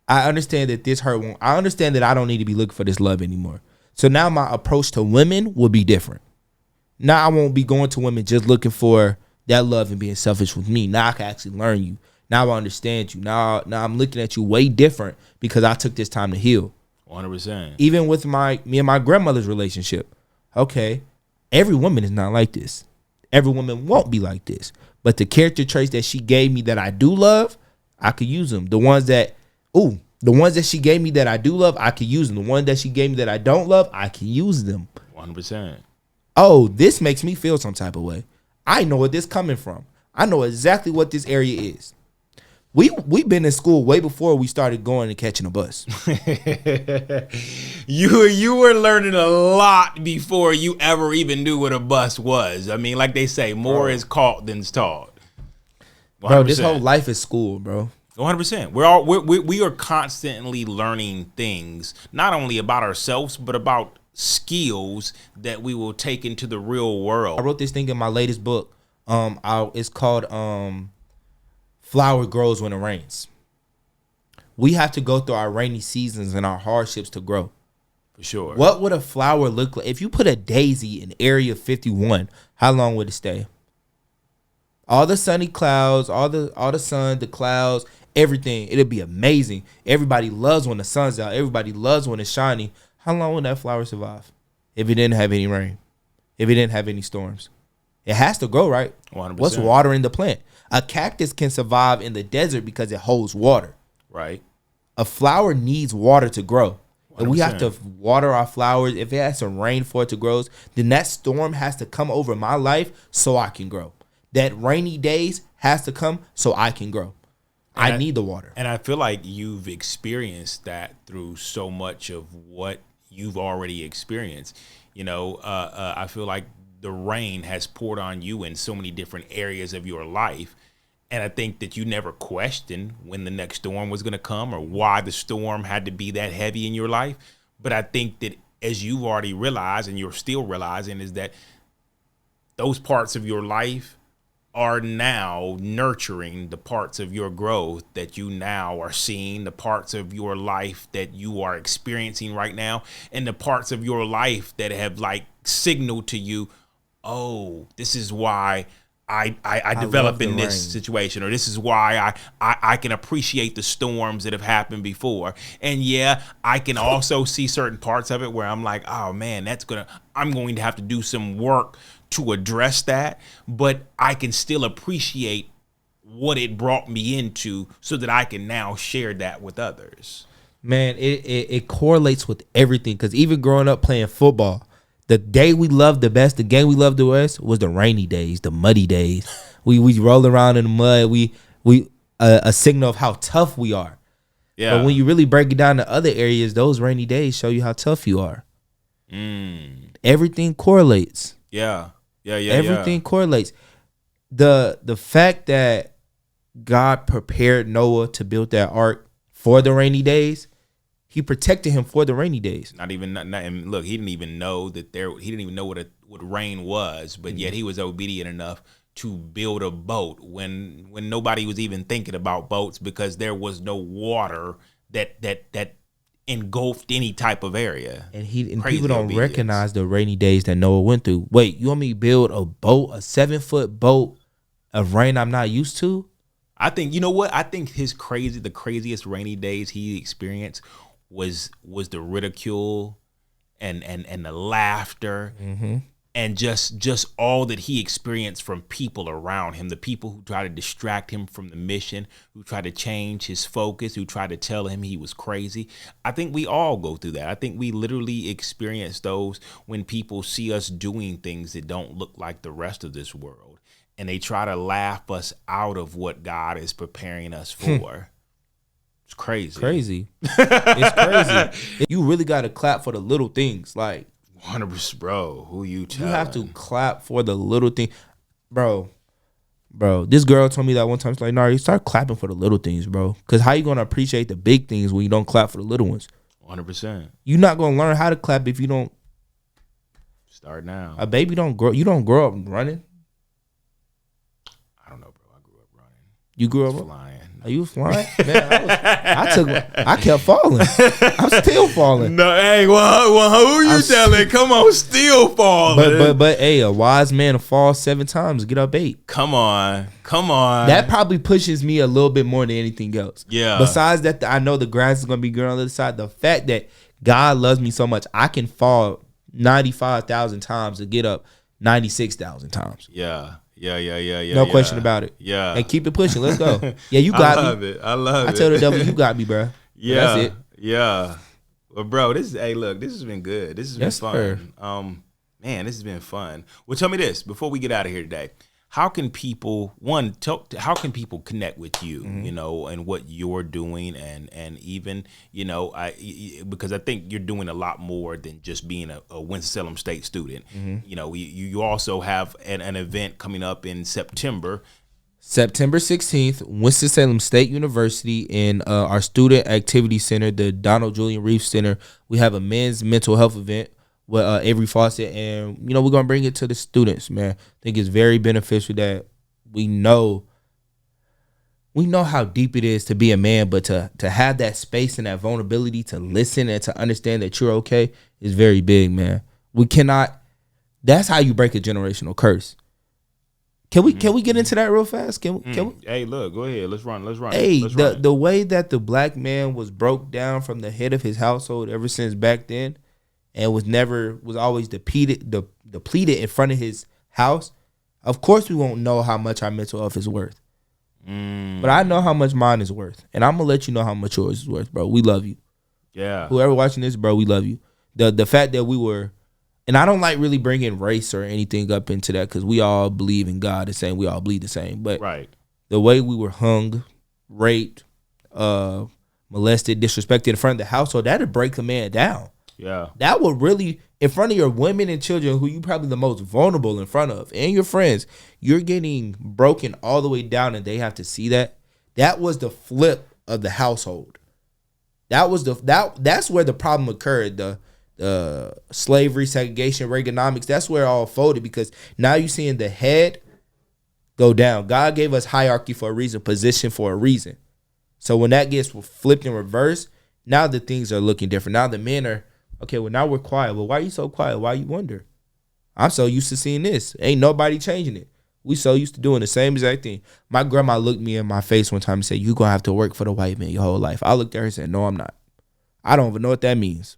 I understand that this hurt won't. I understand that I don't need to be looking for this love anymore. So now my approach to women will be different. Now I won't be going to women just looking for that love and being selfish with me. Now I can actually learn you. Now I understand you. Now I'm looking at you way different because I took this time to heal.
100%.
Even with me and my grandmother's relationship. Okay. Every woman is not like this. Every woman won't be like this. But the character traits that she gave me that I do love, I could use them. The ones that she gave me that I do love, I could use them. The ones that she gave me that I don't love, I can use them.
100%.
Oh, this makes me feel some type of way. I know where this coming from. I know exactly what this area is. We've been in school way before we started going and catching a bus.
You were learning a lot before you ever even knew what a bus was. I mean, like they say, more is caught than's taught.
100%. Bro, this whole life is school, bro.
100%. We are constantly learning things, not only about ourselves, but about skills that we will take into the real world.
I wrote this thing in my latest book. It's called Flower Grows When It Rains. We have to go through our rainy seasons and our hardships to grow.
For sure.
What would a flower look like? If you put a daisy in Area 51, how long would it stay? All the sunny clouds, all the sun, the clouds, everything. It'll be amazing. Everybody loves when the sun's out. Everybody loves when it's shiny. How long would that flower survive if it didn't have any rain? If it didn't have any storms? It has to grow, right?
100%.
What's watering the plant? A cactus can survive in the desert because it holds water.
Right.
A flower needs water to grow. 100%. And we have to water our flowers. If it has some rain for it to grow, then that storm has to come over my life so I can grow. That rainy days has to come so I can grow. I need the water.
And I feel like you've experienced that through so much of what you've already experienced. You know, I feel like the rain has poured on you in so many different areas of your life. And I think that you never questioned when the next storm was going to come or why the storm had to be that heavy in your life. But I think that as you've already realized, and you're still realizing, is that those parts of your life are now nurturing the parts of your growth that you now are seeing, the parts of your life that you are experiencing right now, and the parts of your life that have like signaled to you, oh, this is why I develop in this situation, or this is why I can appreciate the storms that have happened before. And yeah, I can also see certain parts of it where I'm like, oh man, I'm going to have to do some work to address that, but I can still appreciate what it brought me into so that I can now share that with others.
Man, it correlates with everything, because even growing up playing football, the day we loved the best, the game we loved the best was the rainy days, the muddy days. We roll around in the mud. We a signal of how tough we are. Yeah. But when you really break it down to other areas, those rainy days show you how tough you are. Everything correlates.
Yeah.
Everything correlates. The fact that God prepared Noah to build that ark for the rainy days, he protected him for the rainy days.
And look, he didn't even know what rain was, but yet he was obedient enough to build a boat when nobody was even thinking about boats, because there was no water that engulfed any type of area.
And people don't recognize the rainy days that Noah went through. Wait, you want me to build a boat, a 7-foot boat of rain I'm not used to?
I think, you know what? I think the craziest rainy days he experienced was the ridicule and the laughter, and just all that he experienced from people around him, the people who try to distract him from the mission, who try to change his focus, who try to tell him he was crazy. I think we all go through that. I think we literally experience those when people see us doing things that don't look like the rest of this world, and they try to laugh us out of what God is preparing us for. It's crazy.
It's crazy. You really got to clap for the little things. Like,
100%, bro. Who you telling?
You have to clap for the little thing. Bro, this girl told me that one time. She's like, you start clapping for the little things, bro. Because how you going to appreciate the big things when you don't clap for the little ones?
100%.
You're not going to learn how to clap if you don't.
Start now.
A baby you don't grow up running.
I don't know, bro. I grew up running.
You grew up
flying.
Are you flying? Man, I kept falling. I'm still falling.
No, hey, well who you telling? Come on, still falling.
But hey, a wise man falls 7 times, get up 8.
Come on.
That probably pushes me a little bit more than anything else.
Yeah.
Besides that, I know the grass is gonna be green on the other side. The fact that God loves me so much, I can fall 95,000 times to get up 96,000 times.
Yeah.
No question about it.
Yeah.
And keep it pushing. Let's go. Yeah, you got me.
I love it.
I tell the devil, you got me, bro.
Yeah.
That's it.
Yeah. Well, bro, this has been good. This has been fun.
Sir.
Man, this has been fun. Well, tell me this before we get out of here today. How can people connect with you, and what you're doing, and even, because I think you're doing a lot more than just being a Winston Salem State student. You also have an event coming up in September
16th, Winston Salem State University in our Student Activity Center, the Donald Julian Reeves Center. We have a men's mental health event with Avery Fawcett, and we're gonna bring it to the students, man. I think it's very beneficial that we know how deep it is to be a man, but to have that space and that vulnerability to listen and to understand that you're okay is very big, man. That's how you break a generational curse. Can we get into that real fast? Can we?
Hey, look, go ahead. Let's run.
Hey, the way that the black man was broke down from the head of his household ever since back then, and was always depleted in front of his house. Of course, we won't know how much our mental health is worth. But I know how much mine is worth, and I'm gonna let you know how much yours is worth, bro. We love you.
Yeah.
Whoever watching this, bro, we love you. The fact that we were, and I don't like really bringing race or anything up into that because we all believe in God the same. We all bleed the same. But the way we were hung, raped, molested, disrespected in front of the household, that'd break a man down.
Yeah.
That would really, in front of your women and children who you probably the most vulnerable in front of, and your friends, you're getting broken all the way down and they have to see that. That was the flip of the household. That's where the problem occurred. The slavery, segregation, Reaganomics, that's where it all folded, because now you're seeing the head go down. God gave us hierarchy for a reason, position for a reason. So when that gets flipped in reverse, now the things are looking different. Now the men are, okay, well, now we're quiet. Well, why are you so quiet? Why you wonder? I'm so used to seeing this. Ain't nobody changing it. We so used to doing the same exact thing. My grandma looked me in my face one time and said, "You gonna have to work for the white man your whole life." I looked at her and said, "No, I'm not. I don't even know what that means."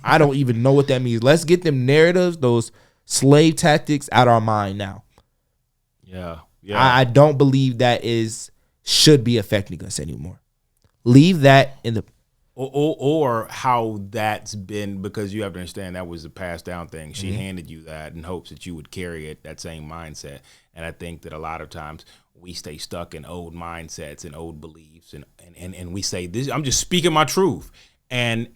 I don't even know what that means. Let's get them narratives, those slave tactics out our mind now.
Yeah.
I don't believe that should be affecting us anymore. Leave that in the...
Or how that's been, because you have to understand that was a passed down thing. She handed you that in hopes that you would carry it, that same mindset. And I think that a lot of times we stay stuck in old mindsets and old beliefs, and we say, "This, I'm just speaking my truth." And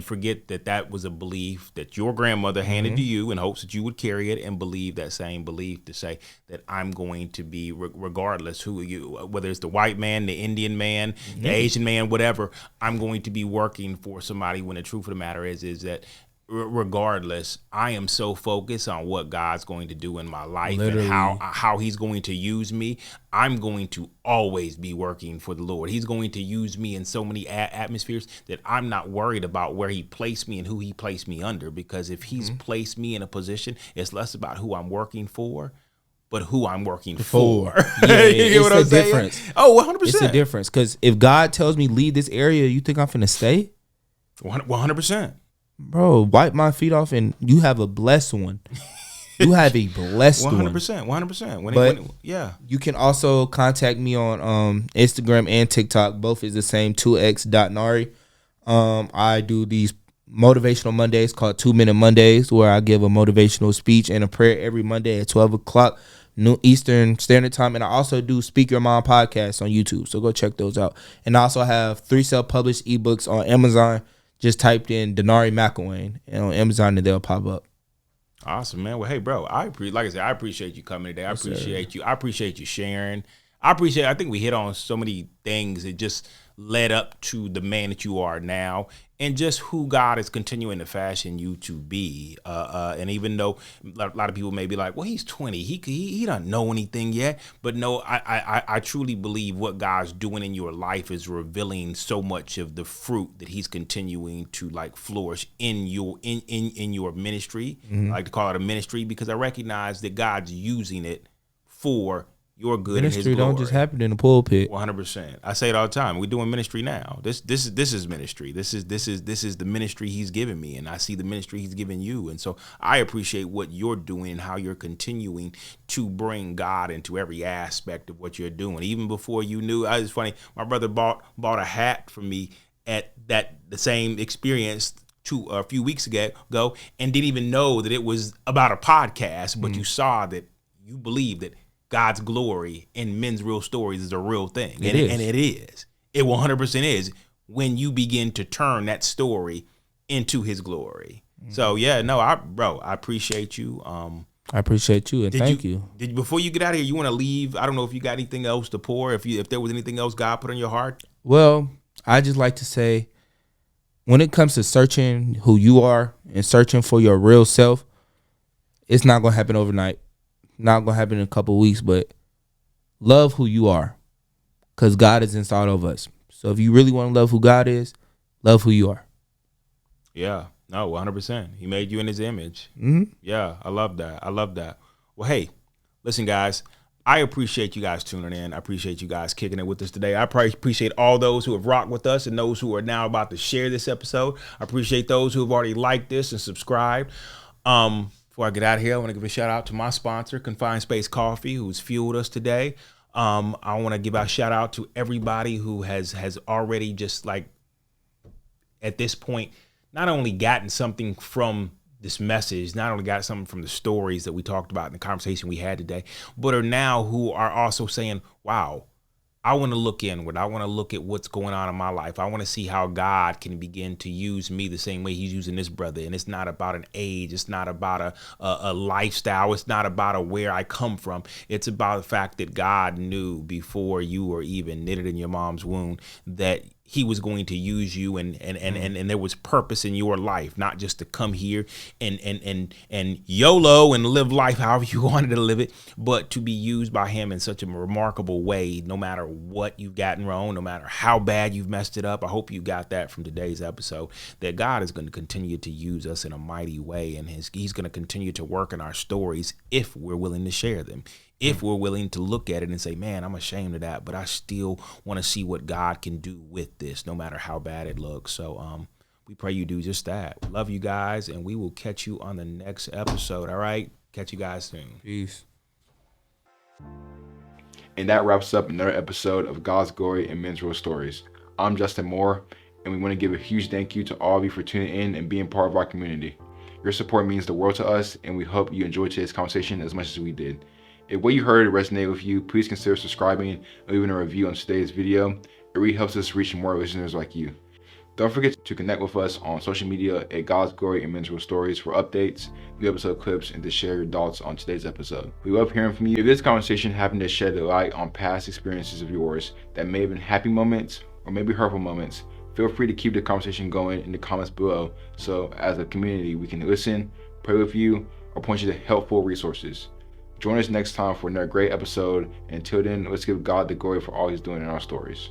forget that was a belief that your grandmother handed to you in hopes that you would carry it and believe that same belief, to say that I'm going to be, regardless who you, whether it's the white man, the Indian man, the Asian man, whatever, I'm going to be working for somebody, when the truth of the matter is that regardless, I am so focused on what God's going to do in my life. Literally. And how he's going to use me. I'm going to always be working for the Lord. He's going to use me in so many atmospheres that I'm not worried about where he placed me and who he placed me under, because if he's placed me in a position, it's less about who I'm working for, but who I'm working for.
Yeah,
You get what I'm
it's a
saying?
difference.
Oh, 100%.
It's a difference. Because if God tells me leave this area, you think I'm finna stay?
100%.
Bro, wipe my feet off and you have a blessed one. You have a blessed
100%.
one.
100%.
But
yeah.
you can also contact me on Instagram and TikTok. Both is the same, 2x.nari. I do these motivational Mondays called 2-Minute Mondays, where I give a motivational speech and a prayer every Monday at 12 o'clock noon Eastern Standard Time. And I also do Speak Your Mind podcasts on YouTube, so go check those out. And I also have 3 self-published ebooks on Amazon. Just typed in Danari McIllwain and on Amazon and they'll pop up.
Awesome, man. Well, hey, bro, like I said, I appreciate you coming today. I appreciate you. I appreciate you sharing. I think we hit on so many things that just led up to the man that you are now, and just who God is continuing to fashion you to be. And even though a lot of people may be like, well, he's 20, he doesn't know anything yet. But no, I truly believe what God's doing in your life is revealing so much of the fruit that he's continuing to like flourish in your ministry. I like to call it a ministry because I recognize that God's using it for your good.
Ministry
and his glory.
don't just happen in the pulpit.
100%. I say it all the time. We're doing ministry now. This is ministry. This is the ministry he's given me, and I see the ministry he's given you. And so I appreciate what you're doing and how you're continuing to bring God into every aspect of what you're doing. Even before you knew, it's funny. My brother bought a hat for me at the same experience a few weeks ago, and didn't even know that it was about a podcast. But you saw that, you believe that God's glory in men's real stories is a real thing. And it is. It 100% is when you begin to turn that story into his glory. So yeah, no, I appreciate you.
I appreciate you and thank you.
Before you get out of here, you want to leave? I don't know if you got anything else to pour, if there was anything else God put on your heart.
Well, I just like to say, when it comes to searching who you are and searching for your real self, it's not going to happen overnight. Not going to happen in a couple of weeks, but love who you are, because God is inside of us. So if you really want to love who God is, love who you are.
Yeah, no, 100%. He made you in his image.
Mm-hmm.
Yeah, I love that. Well, hey, listen, guys, I appreciate you guys tuning in. I appreciate you guys kicking it with us today. I appreciate all those who have rocked with us and those who are now about to share this episode. I appreciate those who have already liked this and subscribed. Before I get out of here, I want to give a shout out to my sponsor, Confined Space Coffee, who's fueled us today. I want to give a shout out to everybody who has already just like at this point, not only gotten something from this message, not only got something from the stories that we talked about in the conversation we had today, but are now who are also saying, wow, I want to look inward. I want to look at what's going on in my life. I want to see how God can begin to use me the same way he's using this brother. And it's not about an age. It's not about a lifestyle. It's not about where I come from. It's about the fact that God knew before you were even knitted in your mom's womb that he was going to use you and there was purpose in your life, not just to come here and YOLO and live life however you wanted to live it, but to be used by him in such a remarkable way, no matter what you've gotten wrong, no matter how bad you've messed it up. I hope you got that from today's episode, that God is going to continue to use us in a mighty way, and he's going to continue to work in our stories if we're willing to share them. If we're willing to look at it and say, man, I'm ashamed of that, but I still want to see what God can do with this, no matter how bad it looks. So we pray you do just that. Love you guys, and we will catch you on the next episode. All right? Catch you guys soon.
Peace.
And that wraps up another episode of God's Glory and Men's Real Stories. I'm Justin Moore, and we want to give a huge thank you to all of you for tuning in and being part of our community. Your support means the world to us, and we hope you enjoyed today's conversation as much as we did. If what you heard resonated with you, please consider subscribing or leaving a review on today's video. It really helps us reach more listeners like you. Don't forget to connect with us on social media at God's Glory and Men's Real Stories for updates, new episode clips, and to share your thoughts on today's episode. We love hearing from you. If this conversation happened to shed a light on past experiences of yours that may have been happy moments or maybe hurtful moments, feel free to keep the conversation going in the comments below, so as a community we can listen, pray with you, or point you to helpful resources. Join us next time for another great episode. And until then, let's give God the glory for all he's doing in our stories.